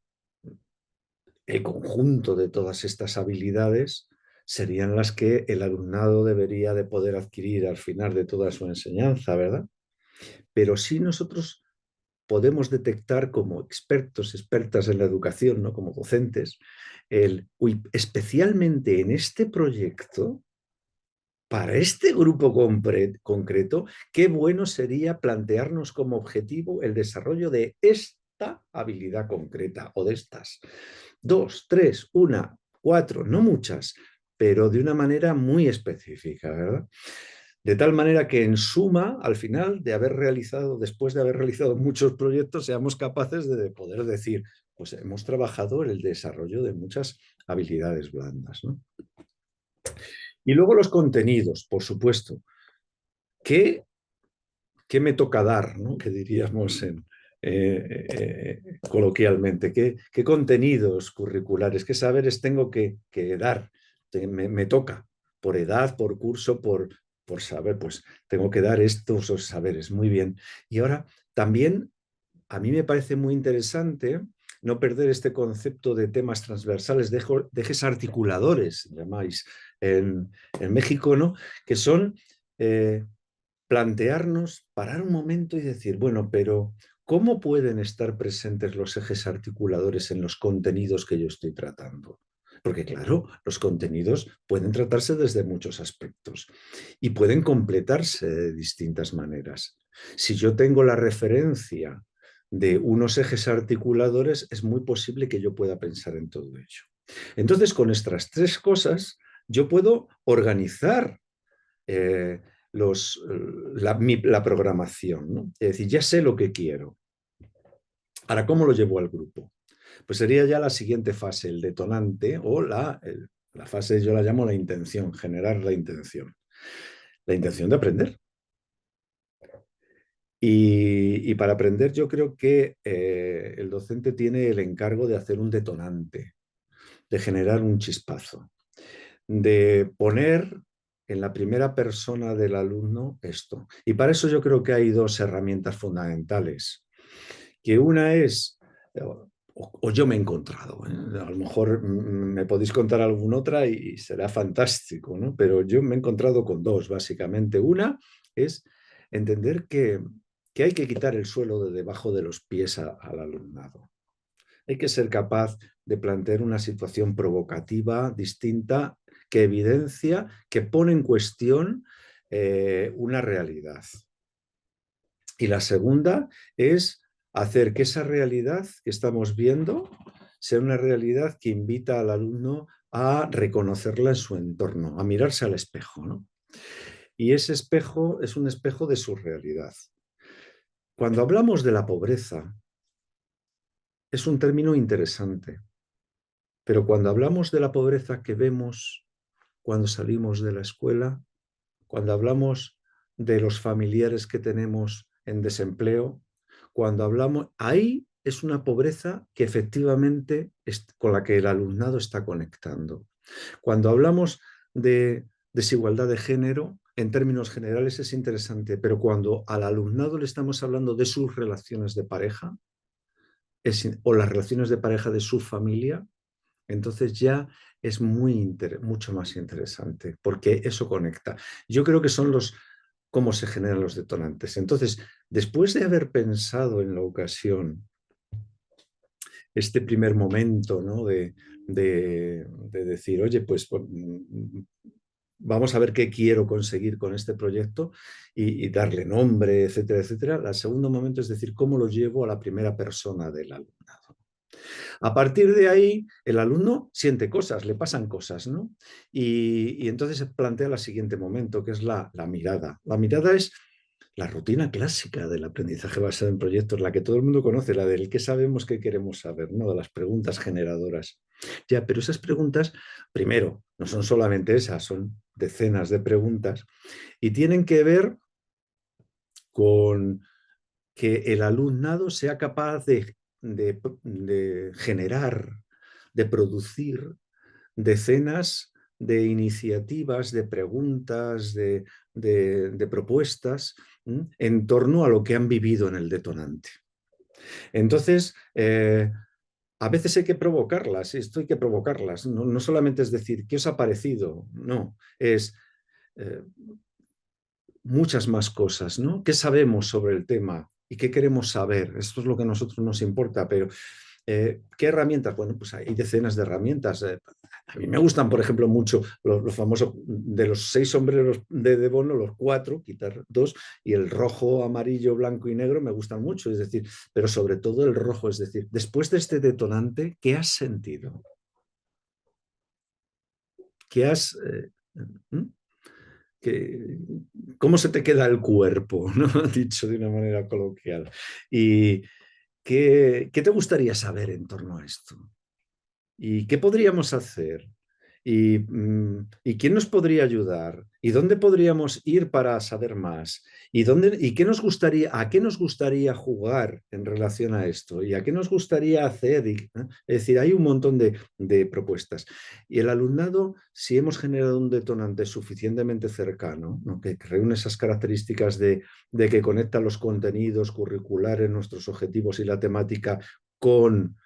el conjunto de todas estas habilidades serían las que el alumnado debería de poder adquirir al final de toda su enseñanza, ¿verdad? Pero sí nosotros podemos detectar como expertos, expertas en la educación, ¿no? Como docentes, especialmente en este proyecto, para este grupo concreto, qué bueno sería plantearnos como objetivo el desarrollo de esta habilidad concreta o de estas. 2, 3, 1, 4, no muchas, pero de una manera muy específica, ¿verdad? De tal manera que en suma, al final después de haber realizado muchos proyectos, seamos capaces de poder decir, pues hemos trabajado en el desarrollo de muchas habilidades blandas, ¿no? Y luego los contenidos, por supuesto. ¿Qué, qué me toca dar, ¿no? Que diríamos coloquialmente? ¿Qué contenidos curriculares, qué saberes tengo que dar? Me toca, por edad, por curso, por saber, pues tengo que dar estos saberes. Muy bien. Y ahora también a mí me parece muy interesante no perder este concepto de temas transversales, de ejes articuladores, llamáis en México, ¿no? Que son plantearnos, parar un momento y decir, bueno, pero ¿cómo pueden estar presentes los ejes articuladores en los contenidos que yo estoy tratando? Porque claro, los contenidos pueden tratarse desde muchos aspectos y pueden completarse de distintas maneras. Si yo tengo la referencia de unos ejes articuladores, es muy posible que yo pueda pensar en todo ello. Entonces, con estas tres cosas, yo puedo organizar eh, la programación, ¿no? Es decir, ya sé lo que quiero. Ahora, ¿cómo lo llevo al grupo? Pues sería ya la siguiente fase, el detonante o la fase, yo la llamo la intención, generar la intención. La intención de aprender. Y para aprender yo creo que el docente tiene el encargo de hacer un detonante, de generar un chispazo, de poner en la primera persona del alumno esto. Y para eso yo creo que hay dos herramientas fundamentales, que una es, o yo me he encontrado, a lo mejor me podéis contar alguna otra y será fantástico, ¿no? Pero yo me he encontrado con dos, básicamente. Una es entender que hay que quitar el suelo de debajo de los pies al alumnado. Hay que ser capaz de plantear una situación provocativa, distinta, que evidencia, que pone en cuestión una realidad. Y la segunda es hacer que esa realidad que estamos viendo sea una realidad que invita al alumno a reconocerla en su entorno, a mirarse al espejo, ¿no? Y ese espejo es un espejo de su realidad. Cuando hablamos de la pobreza, es un término interesante, pero cuando hablamos de la pobreza que vemos cuando salimos de la escuela, cuando hablamos de los familiares que tenemos en desempleo, cuando hablamos, ahí es una pobreza que efectivamente con la que el alumnado está conectando. Cuando hablamos de desigualdad de género, en términos generales es interesante, pero cuando al alumnado le estamos hablando de sus relaciones de pareja o las relaciones de pareja de su familia, entonces ya es mucho más interesante, porque eso conecta. Yo creo que son cómo se generan los detonantes. Entonces, después de haber pensado en la ocasión, este primer momento, ¿no? de decir, oye, pues vamos a ver qué quiero conseguir con este proyecto y darle nombre, etcétera, etcétera. El segundo momento es decir, cómo lo llevo a la primera persona del alumnado. A partir de ahí, el alumno siente cosas, le pasan cosas, ¿no? Y entonces se plantea el siguiente momento, que es la mirada. La mirada es la rutina clásica del aprendizaje basado en proyectos, la que todo el mundo conoce, la del qué sabemos, qué queremos saber, ¿no? De las preguntas generadoras. Ya, pero esas preguntas, primero, no son solamente esas, son decenas de preguntas y tienen que ver con que el alumnado sea capaz de generar, de producir decenas de iniciativas, de preguntas, de propuestas en torno a lo que han vivido en el detonante. Entonces, a veces hay que provocarlas, esto hay que provocarlas, no solamente es decir, ¿qué os ha parecido? No, es muchas más cosas, ¿no? ¿Qué sabemos sobre el tema y qué queremos saber? Esto es lo que a nosotros nos importa, pero ¿qué herramientas? Bueno, pues hay decenas de herramientas. A mí me gustan, por ejemplo, mucho los famosos, de los 6 sombreros de Bono, los 4, quitar 2, y el rojo, amarillo, blanco y negro me gustan mucho, es decir, pero sobre todo el rojo, es decir, después de este detonante, ¿qué has sentido? ¿Qué has... que, ¿cómo se te queda el cuerpo? ¿No? Dicho de una manera coloquial. ¿Y qué te gustaría saber en torno a esto? ¿Y qué podríamos hacer? ¿Y quién nos podría ayudar? ¿Y dónde podríamos ir para saber más? ¿Y qué nos gustaría, a qué nos gustaría jugar en relación a esto? ¿Y a qué nos gustaría hacer? Es decir, hay un montón de propuestas. Y el alumnado, si hemos generado un detonante suficientemente cercano, ¿no? que reúne esas características de que conecta los contenidos curriculares, nuestros objetivos y la temática con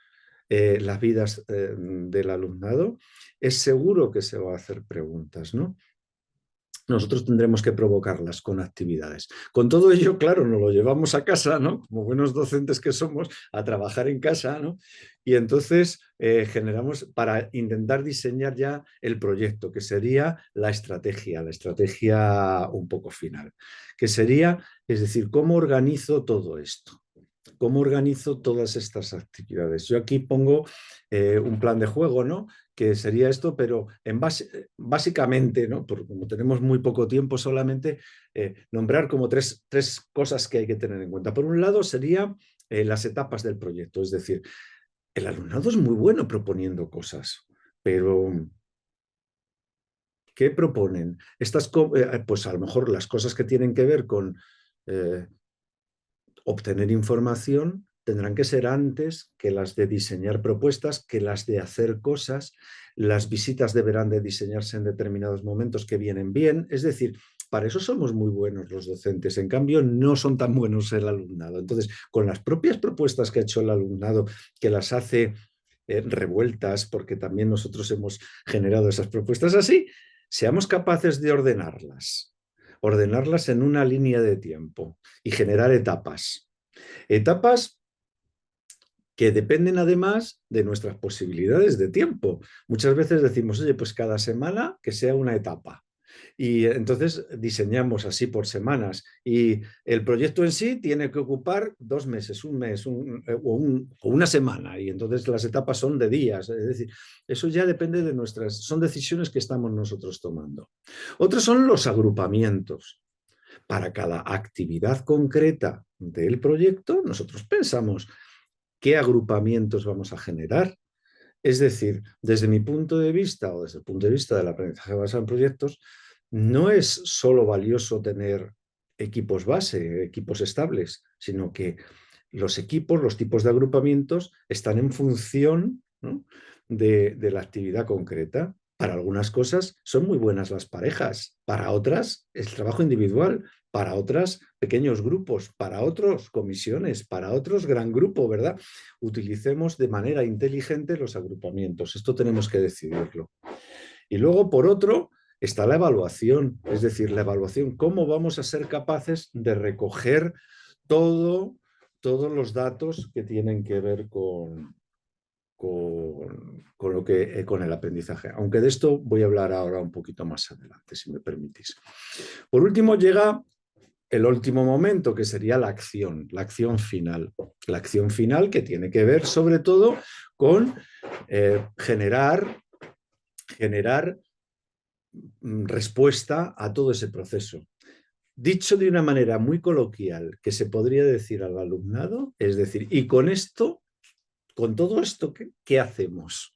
las vidas del alumnado, es seguro que se va a hacer preguntas, ¿no? Nosotros tendremos que provocarlas con actividades. Con todo ello, claro, nos lo llevamos a casa, ¿no? Como buenos docentes que somos, a trabajar en casa, ¿no? Y entonces generamos para intentar diseñar ya el proyecto, que sería la estrategia un poco final, que sería, es decir, ¿cómo organizo todo esto? ¿Cómo organizo todas estas actividades? Yo aquí pongo un plan de juego, ¿no? Que sería esto, pero básicamente, ¿no? Porque como tenemos muy poco tiempo, solamente nombrar como tres cosas que hay que tener en cuenta. Por un lado, sería las etapas del proyecto, es decir, el alumnado es muy bueno proponiendo cosas, pero ¿qué proponen? Pues a lo mejor las cosas que tienen que ver con obtener información tendrán que ser antes que las de diseñar propuestas, que las de hacer cosas. Las visitas deberán de diseñarse en determinados momentos que vienen bien. Es decir, para eso somos muy buenos los docentes. En cambio, no son tan buenos el alumnado. Entonces, con las propias propuestas que ha hecho el alumnado, que las hace revueltas, porque también nosotros hemos generado esas propuestas así, seamos capaces de ordenarlas en una línea de tiempo y generar etapas. Etapas que dependen además de nuestras posibilidades de tiempo. Muchas veces decimos, oye, pues cada semana que sea una etapa. Y entonces diseñamos así por semanas. Y el proyecto en sí tiene que ocupar 2 meses, un mes o una semana. Y entonces las etapas son de días. Es decir, eso ya depende de son decisiones que estamos nosotros tomando. Otros son los agrupamientos. Para cada actividad concreta del proyecto, nosotros pensamos qué agrupamientos vamos a generar. Es decir, desde mi punto de vista o desde el punto de vista del aprendizaje basado en proyectos, no es solo valioso tener equipos base, equipos estables, sino que los equipos, los tipos de agrupamientos están en función, ¿no? de la actividad concreta. Para algunas cosas son muy buenas las parejas, para otras el trabajo individual, para otras pequeños grupos, para otros comisiones, para otros gran grupo, ¿verdad? Utilicemos de manera inteligente los agrupamientos. Esto tenemos que decidirlo. Y luego, por otro, está la evaluación, es decir, la evaluación, cómo vamos a ser capaces de recoger todos los datos que tienen que ver con el aprendizaje. Aunque de esto voy a hablar ahora un poquito más adelante, si me permitís. Por último, llega el último momento, que sería la acción final. La acción final que tiene que ver sobre todo con generar respuesta a todo ese proceso. Dicho de una manera muy coloquial, que se podría decir al alumnado, es decir, y con todo esto, ¿qué hacemos?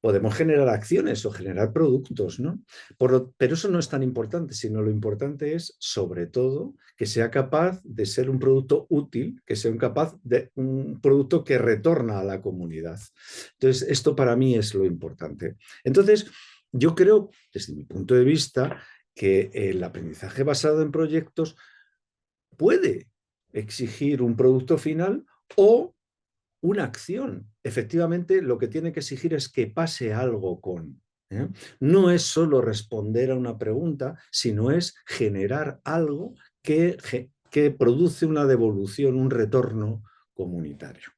podemos generar acciones o generar productos, ¿no? Pero eso no es tan importante, sino lo importante es, sobre todo, que sea capaz de ser un producto útil, que sea capaz de un producto que retorna a la comunidad. Entonces, esto para mí es lo importante. Entonces, yo creo, desde mi punto de vista, que el aprendizaje basado en proyectos puede exigir un producto final o una acción. Efectivamente, lo que tiene que exigir es que pase algo con. ¿eh? No es solo responder a una pregunta, sino es generar algo que produce una devolución, un retorno comunitario.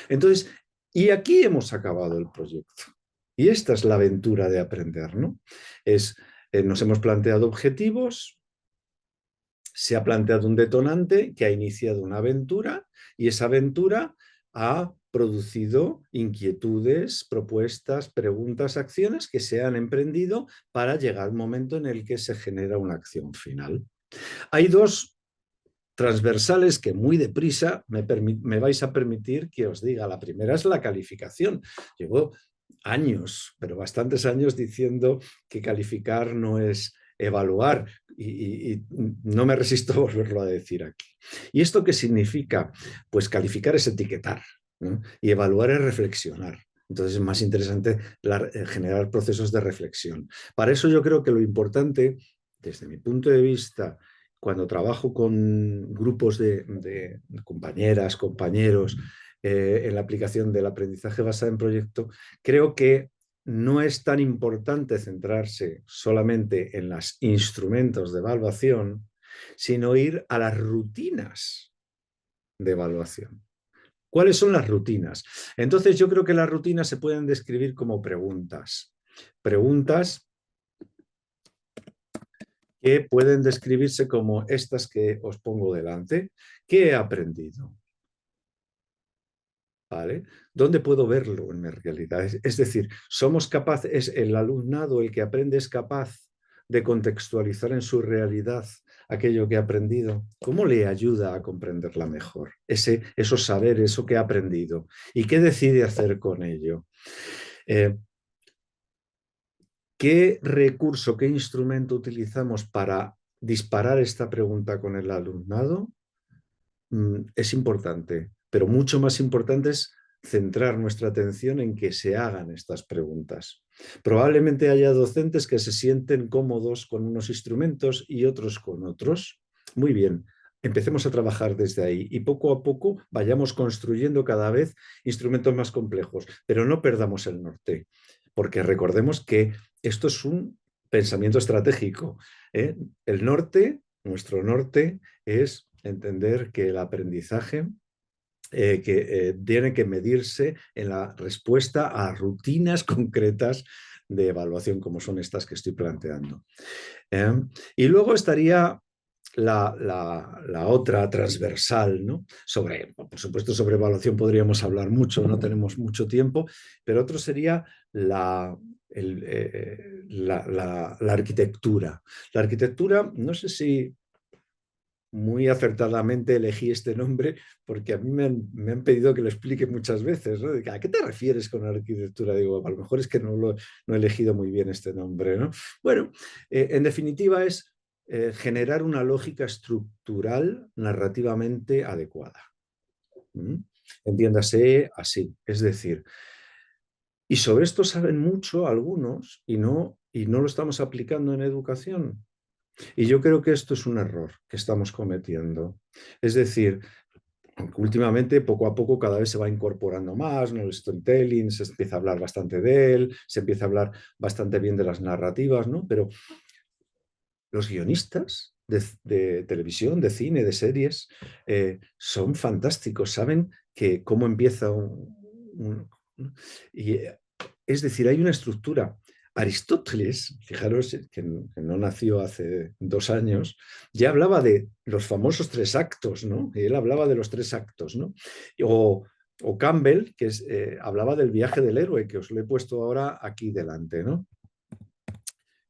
Entonces, y aquí hemos acabado el proyecto. Y esta es la aventura de aprender, ¿no? Nos hemos planteado objetivos, se ha planteado un detonante que ha iniciado una aventura y esa aventura ha producido inquietudes, propuestas, preguntas, acciones que se han emprendido para llegar al momento en el que se genera una acción final. Hay dos transversales que muy deprisa me vais a permitir que os diga. La primera es la calificación. Llevo años, pero bastantes años diciendo que calificar no es evaluar y no me resisto a volverlo a decir aquí. ¿Y esto qué significa? Pues calificar es etiquetar, ¿no? Y evaluar es reflexionar. Entonces es más interesante generar procesos de reflexión. Para eso yo creo que lo importante, desde mi punto de vista, cuando trabajo con grupos de compañeras, compañeros, en la aplicación del aprendizaje basado en proyecto, creo que no es tan importante centrarse solamente en los instrumentos de evaluación, sino ir a las rutinas de evaluación. ¿Cuáles son las rutinas? Entonces yo creo que las rutinas se pueden describir como preguntas. Preguntas que pueden describirse como estas que os pongo delante. ¿Qué he aprendido? ¿Vale? ¿Dónde puedo verlo en mi realidad? Es decir, somos capaces, el alumnado, el que aprende, es capaz de contextualizar en su realidad aquello que ha aprendido. ¿Cómo le ayuda a comprenderla mejor? Esos saberes, eso que ha aprendido. ¿Y qué decide hacer con ello? ¿Qué recurso, qué instrumento utilizamos para disparar esta pregunta con el alumnado? Es importante, pero mucho más importante es centrar nuestra atención en que se hagan estas preguntas. Probablemente haya docentes que se sienten cómodos con unos instrumentos y otros con otros. Muy bien, empecemos a trabajar desde ahí y poco a poco vayamos construyendo cada vez instrumentos más complejos, pero no perdamos el norte, porque recordemos que esto es un pensamiento estratégico. El norte, nuestro norte, es entender que el aprendizaje tiene que medirse en la respuesta a rutinas concretas de evaluación como son estas que estoy planteando. Y luego estaría la otra transversal, ¿no? Por supuesto, sobre evaluación podríamos hablar mucho, no tenemos mucho tiempo, pero otro sería la arquitectura. La arquitectura, no sé si muy acertadamente elegí este nombre porque a mí me han pedido que lo explique muchas veces, ¿no? ¿A qué te refieres con arquitectura? Digo, a lo mejor es que no he elegido muy bien este nombre, ¿no? Bueno, en definitiva es generar una lógica estructural narrativamente adecuada. Entiéndase así, es decir, y sobre esto saben mucho algunos y no lo estamos aplicando en educación. Y yo creo que esto es un error que estamos cometiendo. Es decir, aunque últimamente, poco a poco, cada vez se va incorporando más, ¿no? El storytelling, se empieza a hablar bastante de él, se empieza a hablar bastante bien de las narrativas, ¿no? Pero los guionistas de televisión, de cine, de series, son fantásticos, saben que cómo empieza y, es decir, hay una estructura. Aristóteles, fijaros que no nació hace 2 años, ya hablaba de los famosos 3 actos, ¿no? Él hablaba de los 3 actos, ¿no? O Campbell, que hablaba del viaje del héroe, que os lo he puesto ahora aquí delante, ¿no?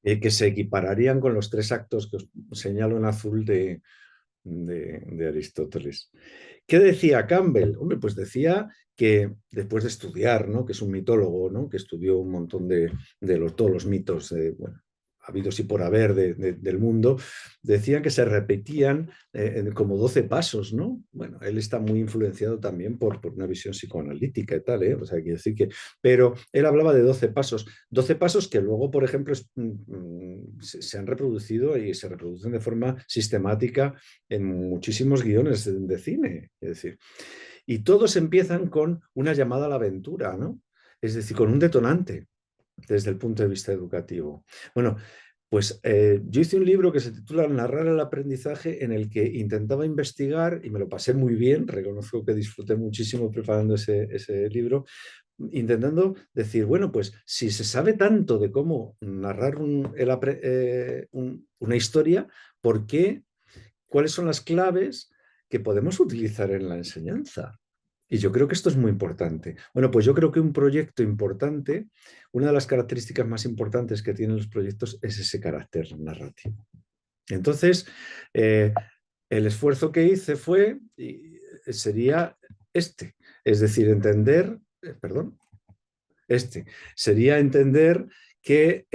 Que se equipararían con los 3 actos que os señalo en azul de Aristóteles. ¿Qué decía Campbell? Hombre, pues decía que después de estudiar, ¿no? Que es un mitólogo, ¿no? Que estudió un montón todos los mitos, bueno, habidos y por haber del mundo, decían que se repetían como 12 pasos, ¿no? Bueno, él está muy influenciado también por una visión psicoanalítica y tal, ¿eh? O sea, quiero decir que, pero él hablaba de 12 pasos que luego, por ejemplo, se han reproducido y se reproducen de forma sistemática en muchísimos guiones de cine, es decir, y todos empiezan con una llamada a la aventura, ¿no? Es decir, con un detonante desde el punto de vista educativo. Bueno, pues yo hice un libro que se titula Narrar el aprendizaje, en el que intentaba investigar, y me lo pasé muy bien, reconozco que disfruté muchísimo preparando ese libro, intentando decir, bueno, pues si se sabe tanto de cómo narrar una historia, ¿por qué? ¿Cuáles son las claves que podemos utilizar en la enseñanza? Y yo creo que esto es muy importante. Bueno, pues yo creo que un proyecto importante, una de las características más importantes que tienen los proyectos es ese carácter narrativo. Entonces, el esfuerzo que hice sería este, es decir, sería entender que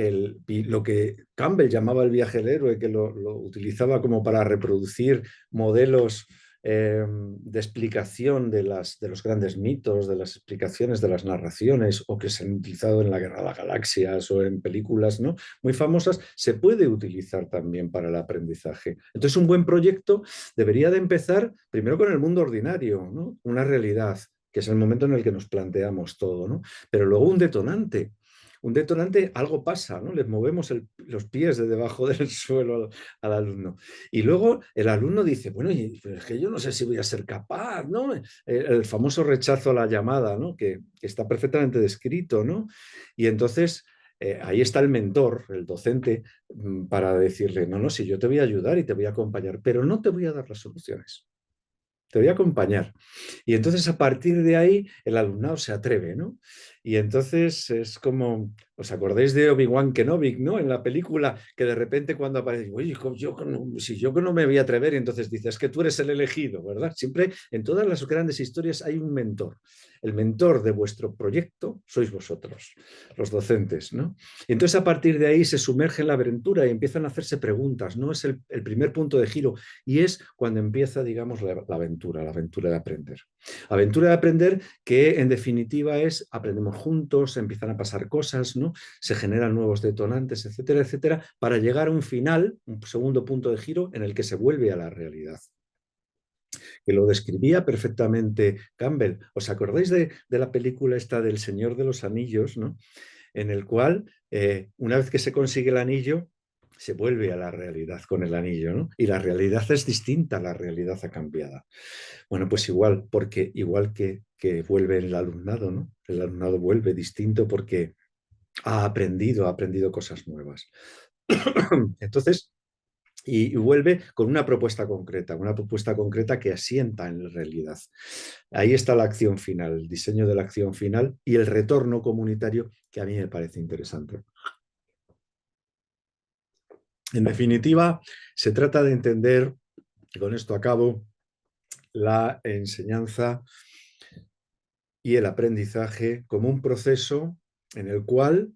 lo que Campbell llamaba el viaje del héroe, que lo utilizaba como para reproducir modelos de explicación de los grandes mitos, de las explicaciones de las narraciones, o que se han utilizado en la Guerra de las Galaxias o en películas, ¿no?, muy famosas, se puede utilizar también para el aprendizaje. Entonces, un buen proyecto debería de empezar primero con el mundo ordinario, ¿no?, una realidad, que es el momento en el que nos planteamos todo, ¿no? Pero luego un detonante, algo pasa, ¿no? Les movemos los pies de debajo del suelo al alumno. Y luego el alumno dice, bueno, pero es que yo no sé si voy a ser capaz, ¿no? El famoso rechazo a la llamada, ¿no? Que está perfectamente descrito, ¿no? Y entonces ahí está el mentor, el docente, para decirle, no, no, si yo te voy a ayudar y te voy a acompañar, pero no te voy a dar las soluciones. Te voy a acompañar. Y entonces a partir de ahí el alumnado se atreve, ¿no? Y entonces es como, ¿os acordáis de Obi-Wan Kenobi, ¿no? En la película, que de repente cuando aparece, oye, si yo no me voy a atrever, y entonces dices, es que tú eres el elegido, ¿verdad? Siempre en todas las grandes historias hay un mentor. El mentor de vuestro proyecto sois vosotros, los docentes, ¿no? Y entonces a partir de ahí se sumerge en la aventura y empiezan a hacerse preguntas, ¿no? Es el primer punto de giro y es cuando empieza, digamos, la aventura de aprender. Aventura de aprender que en definitiva es aprendemos juntos, empiezan a pasar cosas, ¿no? Se generan nuevos detonantes, etcétera, etcétera, para llegar a un final, un segundo punto de giro en el que se vuelve a la realidad, que lo describía perfectamente Campbell. ¿Os acordáis de la película esta del Señor de los Anillos, ¿no? En el cual, una vez que se consigue el anillo, se vuelve a la realidad con el anillo, ¿no? Y la realidad es distinta, la realidad ha cambiado. Bueno, pues igual, porque igual que vuelve el alumnado, ¿no? El alumnado vuelve distinto porque ha aprendido cosas nuevas. Entonces, y vuelve con una propuesta concreta que asienta en la realidad. Ahí está la acción final, el diseño de la acción final y el retorno comunitario, que a mí me parece interesante. En definitiva, se trata de entender, y con esto acabo, la enseñanza y el aprendizaje como un proceso en el cual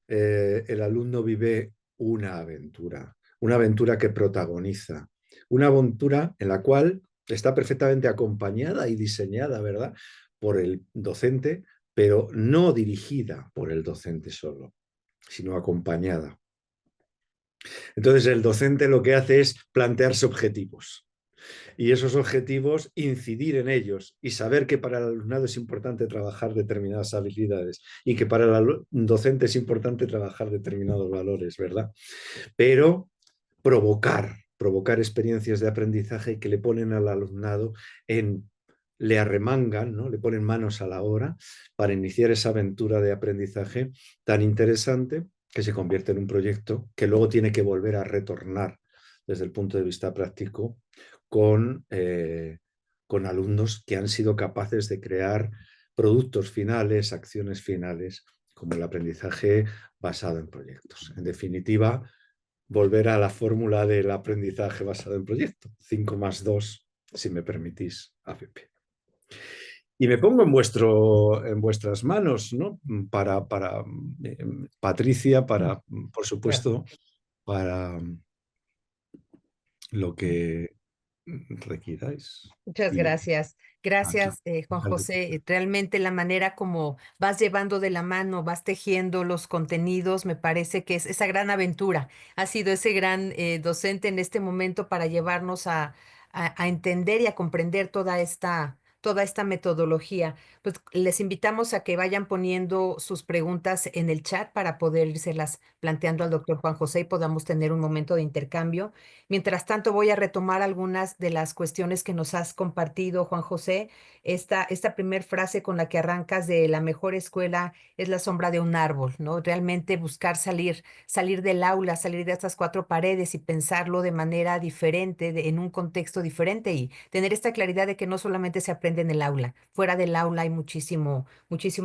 el alumno vive una aventura que protagoniza, una aventura en la cual está perfectamente acompañada y diseñada, ¿verdad?, por el docente, pero no dirigida por el docente solo, sino acompañada. Entonces el docente lo que hace es plantearse objetivos y esos objetivos incidir en ellos y saber que para el alumnado es importante trabajar determinadas habilidades y que para el docente es importante trabajar determinados valores, ¿verdad? Pero provocar experiencias de aprendizaje que le ponen al alumnado le arremangan, ¿no? Le ponen manos a la obra para iniciar esa aventura de aprendizaje tan interesante que se convierte en un proyecto que luego tiene que volver a retornar desde el punto de vista práctico con alumnos que han sido capaces de crear productos finales, acciones finales, como el aprendizaje basado en proyectos. En definitiva, volver a la fórmula del aprendizaje basado en proyectos. 5 más 2 si me permitís, AFP. Y me pongo en vuestras manos, ¿no? Patricia, por Claro. supuesto, para lo que requiráis. Muchas Y gracias. aquí, Gracias, Juan José. Realmente la manera como vas llevando de la mano, vas tejiendo los contenidos, me parece que es esa gran aventura. Ha sido ese gran docente en este momento para llevarnos a entender y a comprender toda esta metodología. Pues les invitamos a que vayan poniendo sus preguntas en el chat para poder irselas planteando al doctor Juan José y podamos tener un momento de intercambio. Mientras tanto, voy a retomar algunas de las cuestiones que nos has compartido, Juan José. Esta primer frase con la que arrancas de la mejor escuela es la sombra de un árbol, ¿no? Realmente buscar salir del aula, salir de estas cuatro paredes y pensarlo de manera diferente, en un contexto diferente y tener esta claridad de que no solamente se aprende en el aula, fuera del aula hay muchísimo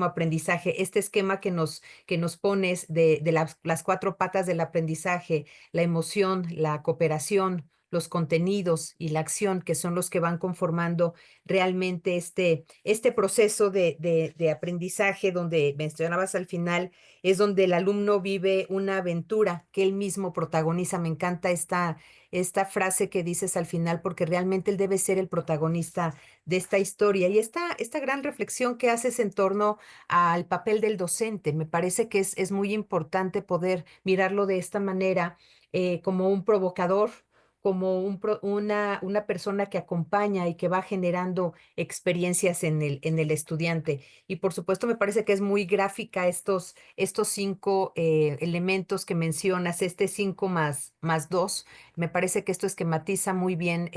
aprendizaje. Este esquema que nos pones de las cuatro patas del aprendizaje, la emoción, la cooperación, los contenidos y la acción, que son los que van conformando realmente este proceso de aprendizaje, donde mencionabas al final, es donde el alumno vive una aventura que él mismo protagoniza. Me encanta esta frase que dices al final, porque realmente él debe ser el protagonista de esta historia. Y esta gran reflexión que haces en torno al papel del docente, me parece que es muy importante poder mirarlo de esta manera, como un provocador, como una persona que acompaña y que va generando experiencias en el estudiante. Y por supuesto, me parece que es muy gráfica estos cinco elementos que mencionas, este 5 más 2. Me parece que esto esquematiza muy bien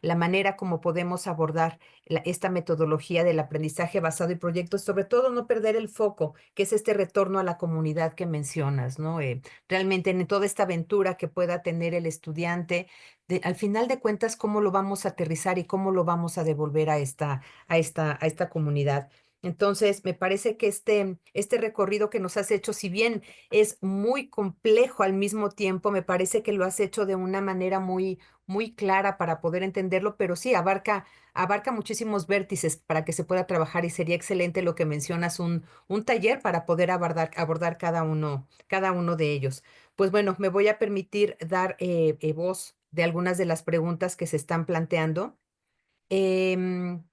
la manera como podemos abordar esta metodología del aprendizaje basado en proyectos, sobre todo no perder el foco, que es este retorno a la comunidad que mencionas, ¿no? Realmente en toda esta aventura que pueda tener el estudiante, al final de cuentas, cómo lo vamos a aterrizar y cómo lo vamos a devolver a esta comunidad. Entonces, me parece que este recorrido que nos has hecho, si bien es muy complejo al mismo tiempo, me parece que lo has hecho de una manera muy clara para poder entenderlo, pero sí, abarca muchísimos vértices para que se pueda trabajar y sería excelente lo que mencionas, un taller para poder abordar cada uno de ellos. Pues bueno, me voy a permitir dar voz de algunas de las preguntas que se están planteando. Em,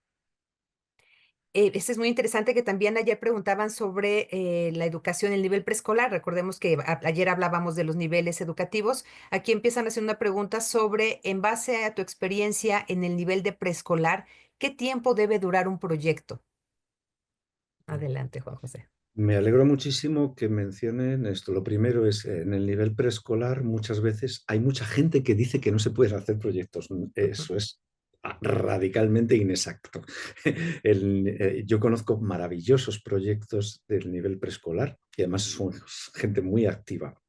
este es muy interesante que también ayer preguntaban sobre la educación, el nivel preescolar. Recordemos que ayer hablábamos de los niveles educativos. Aquí empiezan a hacer una pregunta sobre, en base a tu experiencia en el nivel de preescolar, ¿qué tiempo debe durar un proyecto? Adelante, Juan José. me alegro muchísimo que mencionen esto. Lo primero es, en el nivel preescolar muchas veces hay mucha gente que dice que no se pueden hacer proyectos. Ujú, Eso es radicalmente inexacto. Yo conozco maravillosos proyectos del nivel preescolar y además son gente muy activa.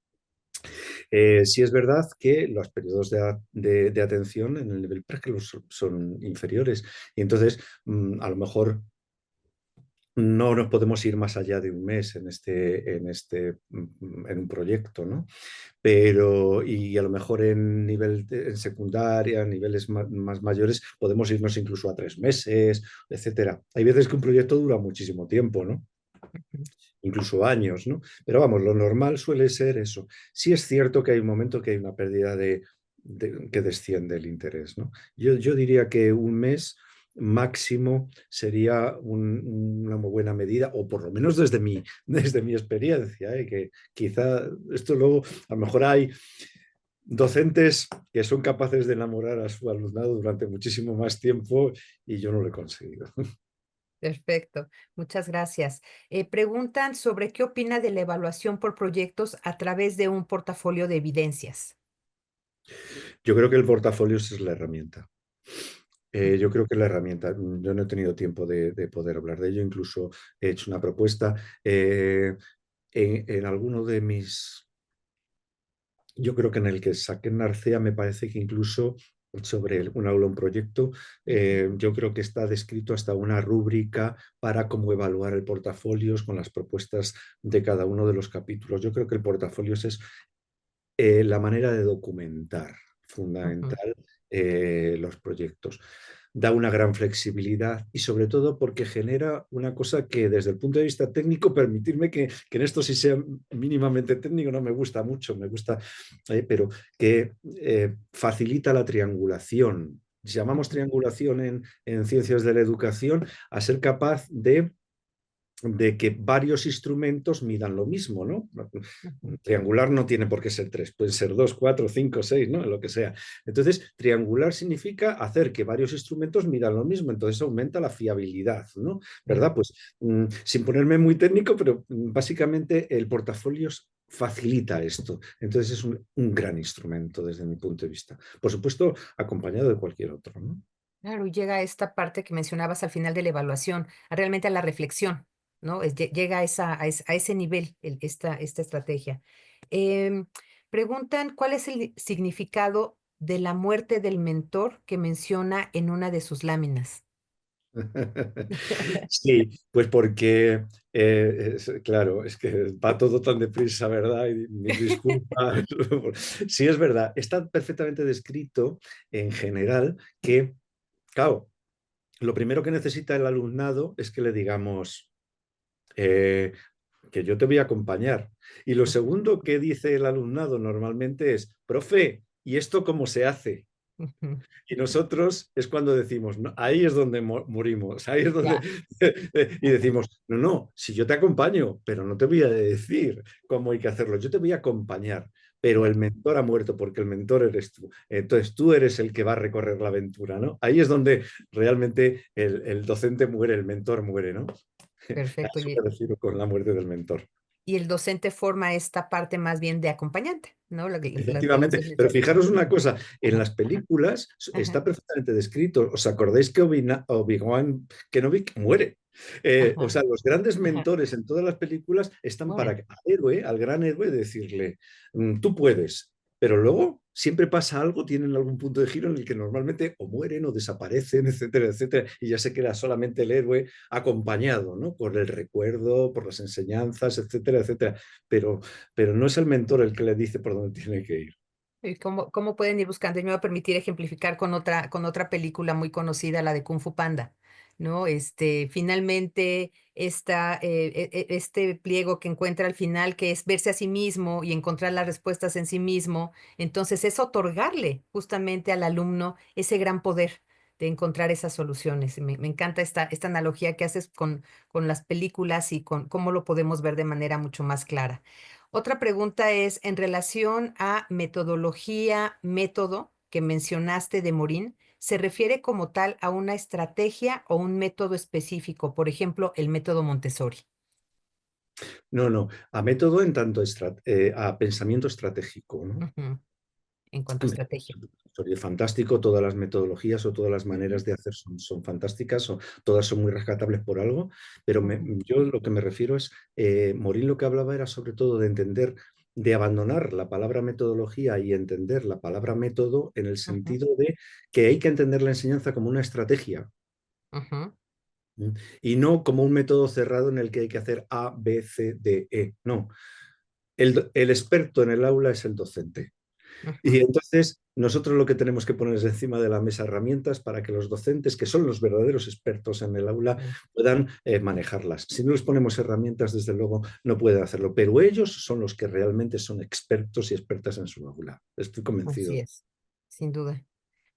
Sí es verdad que los periodos de atención en el nivel preescolar son inferiores y entonces a lo mejor no nos podemos ir más allá de un mes en un proyecto, ¿no? Pero, y a lo mejor en secundaria, en niveles más mayores, podemos irnos incluso a 3 meses, etcétera. Hay veces que un proyecto dura muchísimo tiempo, ¿no? ujú. Incluso años, ¿no? Pero vamos, lo normal suele ser eso. Sí es cierto que hay un momento que hay una pérdida que desciende el interés, ¿no? Yo diría que un mes máximo sería una muy buena medida, o por lo menos desde mi experiencia, ¿eh? Que quizá esto luego, a lo mejor hay docentes que son capaces de enamorar a su alumnado durante muchísimo más tiempo y yo no lo he conseguido. Perfecto, muchas gracias. Preguntan sobre qué opina de la evaluación por proyectos a través de un portafolio de evidencias. Yo creo que el portafolio es la herramienta. Yo creo que la herramienta, yo no he tenido tiempo de poder hablar de ello, incluso he hecho una propuesta en alguno de yo creo que en el que saqué en Narcea me parece que incluso sobre un aula, un proyecto, Ujú, yo creo que está descrito hasta una rúbrica para cómo evaluar el portafolio con las propuestas de cada uno de los capítulos. Yo creo que el portafolio es la manera de documentar ujú. fundamental los proyectos. Da una gran flexibilidad y sobre todo porque genera una cosa que desde el punto de vista técnico, permitirme que en esto sí sea mínimamente técnico, no me gusta mucho, me gusta, pero que facilita la triangulación. Llamamos triangulación en ciencias de la educación a ser capaz de que varios instrumentos midan lo mismo, ¿no? Ujú. Triangular no tiene por qué ser tres, pueden ser dos, cuatro, cinco, seis, ¿no? Lo que sea. Entonces, triangular significa hacer que varios instrumentos midan lo mismo, entonces aumenta la fiabilidad, ¿no? Claro. ¿Verdad? Pues sin ponerme muy técnico, pero básicamente el portafolio facilita esto. Entonces es un gran instrumento desde mi punto de vista. Por supuesto, acompañado de cualquier otro, ¿no? Claro, y llega esta parte que mencionabas al final de la evaluación, realmente a la reflexión, ¿no? Llega a, a ese nivel esta estrategia. Em, Preguntan, ¿cuál es el significado de la muerte del mentor que menciona en una de sus láminas? Sí, pues porque, claro, es que va todo tan deprisa, ¿verdad? Y mis disculpas. Sí, es verdad, está perfectamente descrito en general que, claro, lo primero que necesita el alumnado es que le digamos eh, que yo te voy a acompañar. Y lo Ujú, segundo que dice el alumnado normalmente es, profe, ¿y esto cómo se hace? ujú. Y nosotros es cuando decimos, "No, ahí es donde morimos, ahí es donde... Ya, y decimos, no, no, si yo te acompaño, pero no te voy a decir cómo hay que hacerlo, yo te voy a acompañar, pero el claro. mentor ha muerto porque el mentor eres tú. Entonces tú eres el que va a recorrer la aventura, ¿no? Ahí es donde realmente el docente muere, el mentor muere, ¿no? A Perfecto. eso me refiero con la muerte del mentor. Y el docente forma esta parte más bien de acompañante, ¿no? Las Efectivamente, relaciones pero de... fijaros una cosa, en Ajá, las películas ajá, está perfectamente descrito. ¿Os acordáis que Obi-Wan Kenobi muere? O ajá, sea, los grandes ajá. mentores en todas las películas están para Mueren. al héroe, al gran héroe, decirle, tú puedes, pero luego siempre pasa algo, tienen algún punto de giro en el que normalmente o mueren o desaparecen, etcétera, etcétera, y ya se queda solamente el héroe acompañado, ¿no? Por el recuerdo, por las enseñanzas, etcétera, etcétera. Pero no es el mentor el que le dice por dónde tiene que ir. ¿Y cómo pueden ir buscando? Y me va a permitir ejemplificar con otra película muy conocida, la de Kung Fu Panda, ¿no? Finalmente, este pliego que encuentra al final, que es verse a sí mismo y encontrar las respuestas en sí mismo, entonces es otorgarle justamente al alumno ese gran poder de encontrar esas soluciones. Me encanta esta analogía que haces con las películas y con cómo lo podemos ver de manera mucho más clara. Otra pregunta es en relación a metodología, método que mencionaste de Morín, ¿se refiere como tal a una estrategia o un método específico? Por ejemplo, el método Montessori. No, no, a método en tanto a pensamiento estratégico, ¿no? Ujú. En cuanto a Hombre, estrategia. es fantástico, todas las metodologías o todas las Ujú, maneras de hacer son fantásticas, todas son muy rescatables por algo, pero ujú, yo lo que me refiero es, Morín lo que hablaba era sobre todo de entender, de abandonar la palabra metodología y entender la palabra método en el ujú, sentido de que hay que entender la enseñanza como una estrategia. ujú, ¿Mm? Y no como un método cerrado en el que hay que hacer A, B, C, D, E. No, el experto en el aula es el docente. Y ujú, entonces nosotros lo que tenemos que poner es encima de la mesa herramientas para que los docentes, que son los verdaderos expertos en el aula, ujú. puedan manejarlas. Si no les ponemos herramientas, desde luego no pueden hacerlo, pero ellos son los que realmente son expertos y expertas en su aula. Estoy Así convencido. es, sin duda.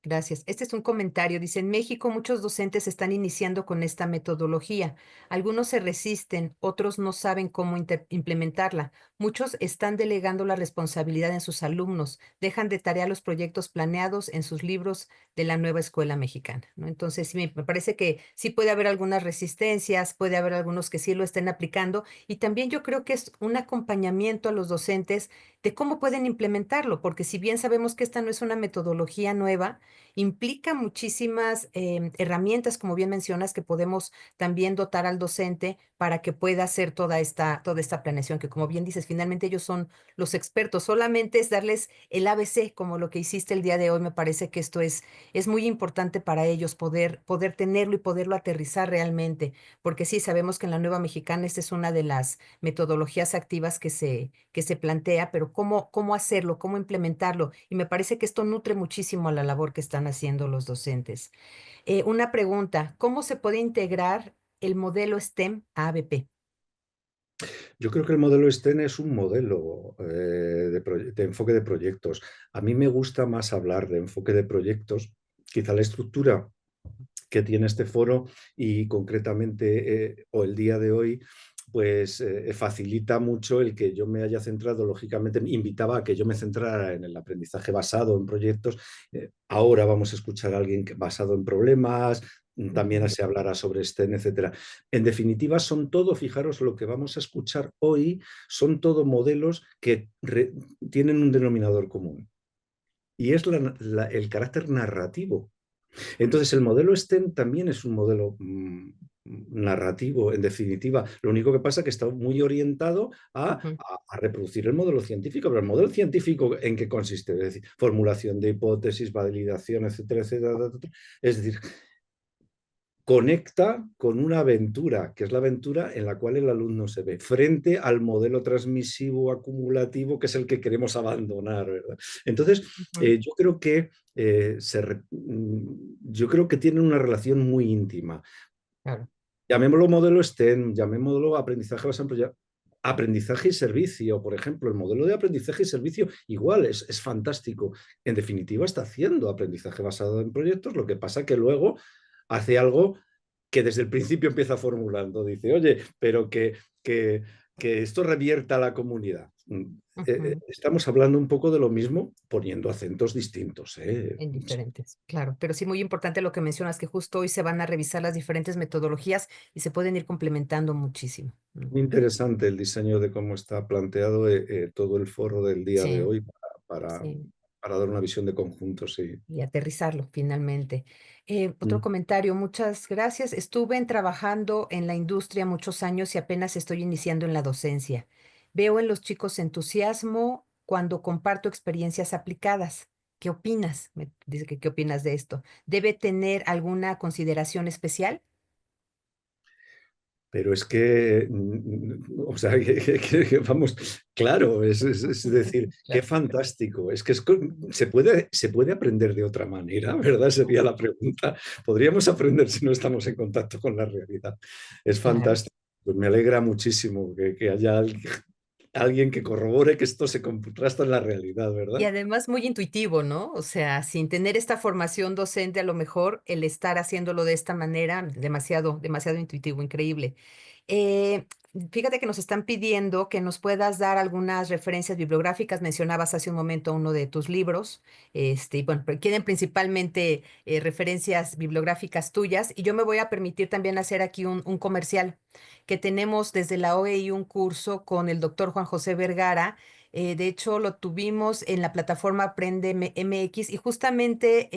Gracias. Este es un comentario. Dice, en México muchos docentes están iniciando con esta metodología. Algunos se resisten, otros no saben cómo implementarla. Muchos están delegando la responsabilidad en sus alumnos, dejan de tarea los proyectos planeados en sus libros de la nueva escuela mexicana, ¿no? Entonces, sí, me parece que sí puede haber algunas resistencias, puede haber algunos que sí lo estén aplicando y también yo creo que es un acompañamiento a los docentes de cómo pueden implementarlo, porque si bien sabemos que esta no es una metodología nueva, implica muchísimas herramientas, como bien mencionas, que podemos también dotar al docente para que pueda hacer toda esta planeación, que como bien dices, finalmente ellos son los expertos. Solamente es darles el ABC, como lo que hiciste el día de hoy. Me parece que esto es muy importante para ellos poder tenerlo y poderlo aterrizar realmente, porque sí, sabemos que en la Nueva Mexicana esta es una de las metodologías activas que se plantea, pero cómo hacerlo, cómo implementarlo. Y me parece que esto nutre muchísimo a la labor que que están haciendo los docentes. Una pregunta, ¿cómo se puede integrar el modelo STEM a ABP? Yo creo que el modelo STEM es un modelo de enfoque de proyectos. A mí me gusta más hablar de enfoque de proyectos. Quizá la estructura que tiene este foro y concretamente o el día de hoy, pues facilita mucho el que yo me haya centrado, lógicamente me invitaba a que yo me centrara en el aprendizaje basado en proyectos. Ahora vamos a escuchar a alguien basado en problemas, también Ujú. se hablará sobre STEM, etcétera. En definitiva, son todo, fijaros, lo que vamos a escuchar hoy, son todo modelos que tienen un denominador común y es el carácter narrativo. Entonces, el modelo STEM también es un modelo narrativo, en definitiva. Lo único que pasa es que está muy orientado Ujú. a reproducir el modelo científico, pero el modelo científico, ¿en qué consiste? Es decir, formulación de hipótesis, validación, etcétera, etcétera, etcétera. Es decir, conecta con una aventura, que es la aventura en la cual el alumno se ve, frente al modelo transmisivo acumulativo, que es el que queremos abandonar, ¿verdad? Entonces, Ujú. yo creo que tienen una relación muy íntima. Claro. Llamémoslo modelo STEM, llamémoslo aprendizaje basado en proyectos. Aprendizaje y servicio, por ejemplo, el modelo de aprendizaje y servicio igual es fantástico. En definitiva, está haciendo aprendizaje basado en proyectos, lo que pasa que luego hace algo que desde el principio empieza formulando. Dice, oye, pero que, que esto revierta a la comunidad. Ujú. Estamos hablando un poco de lo mismo, poniendo acentos distintos. En diferentes, claro. Pero sí, muy importante lo que mencionas, que justo hoy se van a revisar las diferentes metodologías y se pueden ir complementando muchísimo. Muy Ujú. interesante el diseño de cómo está planteado todo el foro del día de Sí, hoy para, sí. para dar una visión de conjunto, sí. Y aterrizarlo finalmente. Otro Mm. comentario, muchas gracias. Trabajando en la industria muchos años y apenas estoy iniciando en la docencia. Veo en los chicos entusiasmo cuando comparto experiencias aplicadas. ¿Qué opinas? Me dice que qué opinas de esto. ¿Debe tener alguna consideración especial? Pero es que, o sea, vamos, claro, es decir, qué Claro. fantástico. Es que se puede aprender de otra manera, ¿verdad? Sería la pregunta. ¿Podríamos aprender si no estamos en contacto con la realidad? Es Claro. fantástico. Pues me alegra muchísimo que haya alguien que corrobore que esto se contrasta en la realidad, Y ¿verdad? además muy intuitivo, ¿no? O sea, sin tener esta formación docente, a lo mejor el estar haciéndolo de esta manera, demasiado, demasiado intuitivo, increíble. Eh, Fíjate que nos están pidiendo que nos puedas dar algunas referencias bibliográficas. Mencionabas hace un momento uno de tus libros, y bueno, pero quieren principalmente referencias bibliográficas tuyas. Y yo me voy a permitir también hacer aquí un comercial que tenemos desde la OEI un curso con el doctor Juan José Vergara. De hecho, lo tuvimos en la plataforma Aprende MX y justamente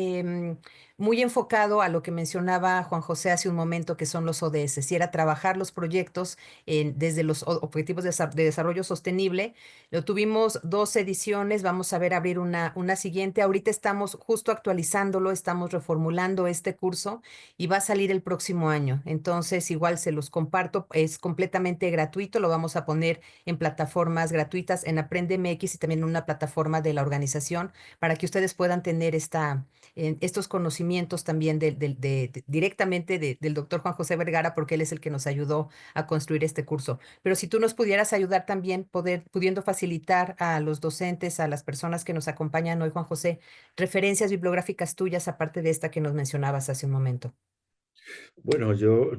muy enfocado a lo que mencionaba Juan José hace un momento, que son los ODS, si era trabajar los proyectos desde los objetivos de desarrollo sostenible. Lo tuvimos 2 ediciones, vamos a ver abrir una siguiente. Ahorita estamos justo actualizándolo, estamos reformulando este curso y va a salir el próximo año. Entonces, igual se los comparto, es completamente gratuito, lo vamos a poner en plataformas gratuitas en Aprende MX y también en una plataforma de la organización para que ustedes puedan tener estos conocimientos también directamente del doctor Juan José Vergara, porque él es el que nos ayudó a construir este curso. Pero si tú nos pudieras ayudar también, pudiendo facilitar a los docentes, a las personas que nos acompañan hoy, Juan José, referencias bibliográficas tuyas, aparte de esta que nos mencionabas hace un momento. Bueno, yo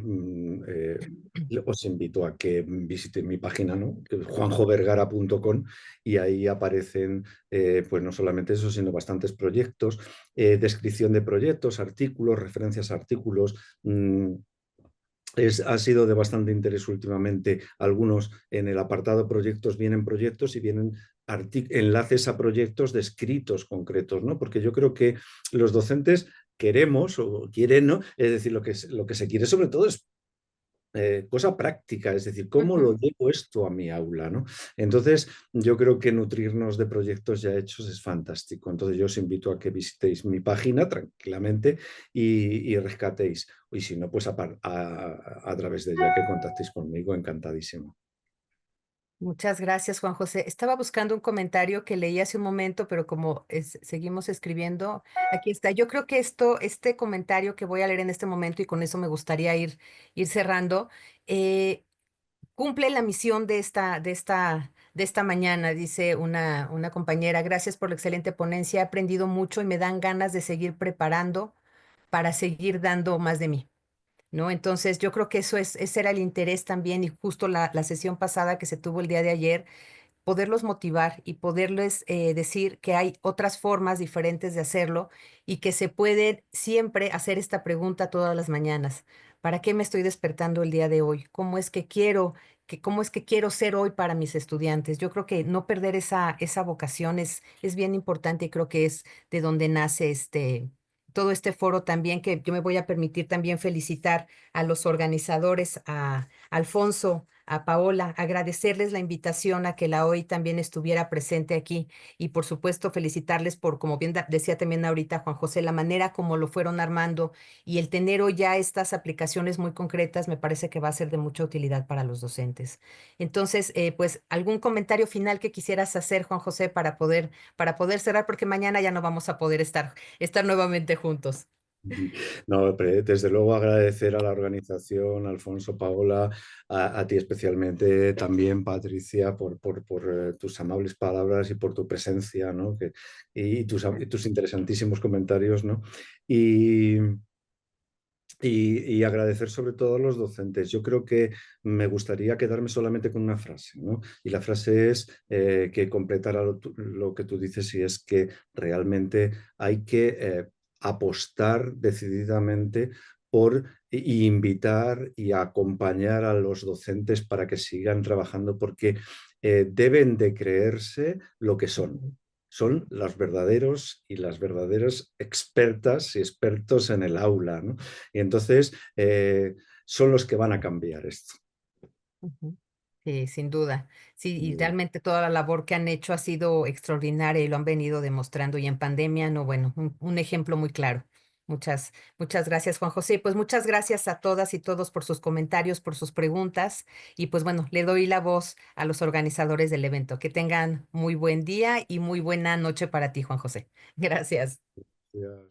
os invito a que visiten mi página, ¿no? Que es juanjovergara.com y ahí aparecen, pues no solamente eso, sino bastantes proyectos, descripción de proyectos, artículos, referencias a artículos. Ha sido de bastante interés últimamente. Algunos en el apartado proyectos vienen proyectos y vienen enlaces a proyectos descritos concretos, ¿no? Porque yo creo que los docentes queremos o quieren, ¿no? Es decir, lo que se quiere sobre todo es cosa práctica, es decir, ¿cómo lo Ujú. llevo esto a mi aula? ¿No? Entonces, yo creo que nutrirnos de proyectos ya hechos es fantástico. Entonces, yo os invito a que visitéis mi página tranquilamente y rescatéis. Y si no, pues a través de ella que contactéis conmigo, encantadísimo. Muchas gracias, Juan José. Estaba buscando un comentario que leí hace un momento, pero como seguimos escribiendo, aquí está. Yo creo que este comentario que voy a leer en este momento, y con eso me gustaría ir cerrando, eh, cumple la misión de esta mañana, dice una compañera. Gracias por la excelente ponencia. He aprendido mucho y me dan ganas de seguir preparando para seguir dando más de mí. ¿No? Entonces, yo creo que ese era el interés también y justo la sesión pasada que se tuvo el día de ayer, poderlos motivar y poderles decir que hay otras formas diferentes de hacerlo y que se puede siempre hacer esta pregunta todas las mañanas. ¿Para qué me estoy despertando el día de hoy? ¿Cómo es que quiero ser hoy para mis estudiantes? Yo creo que no perder esa vocación es bien importante y creo que es de donde nace todo este foro también, que yo me voy a permitir también felicitar a los organizadores, a Alfonso, a Paola, agradecerles la invitación a que la OI también estuviera presente aquí y por supuesto felicitarles por, como bien decía también ahorita Juan José, la manera como lo fueron armando y el tener hoy ya estas aplicaciones muy concretas me parece que va a ser de mucha utilidad para los docentes. Entonces, pues algún comentario final que quisieras hacer, Juan José, para poder cerrar, porque mañana ya no vamos a poder estar nuevamente juntos. No, desde luego agradecer a la organización, Alfonso, Paola, a ti especialmente también, Patricia, por tus amables palabras y por tu presencia, ¿no? Y tus interesantísimos comentarios, ¿no? Y, y agradecer sobre todo a los docentes. Yo creo que me gustaría quedarme solamente con una frase, ¿no? Y la frase es que completara lo que tú dices, y es que realmente hay que apostar decididamente por invitar y acompañar a los docentes para que sigan trabajando, porque deben de creerse lo que son. Son los verdaderos y las verdaderas expertas y expertos en el aula, ¿no? Y entonces son los que van a cambiar esto. Ujú. Sí, sin duda. Sí, y realmente toda la labor que han hecho ha sido extraordinaria y lo han venido demostrando. Y en pandemia, no, bueno, un ejemplo muy claro. Muchas gracias, Juan José. Pues muchas gracias a todas y todos por sus comentarios, por sus preguntas. Y pues bueno, le doy la voz a los organizadores del evento. Que tengan muy buen día y muy buena noche para ti, Juan José. Gracias. Gracias.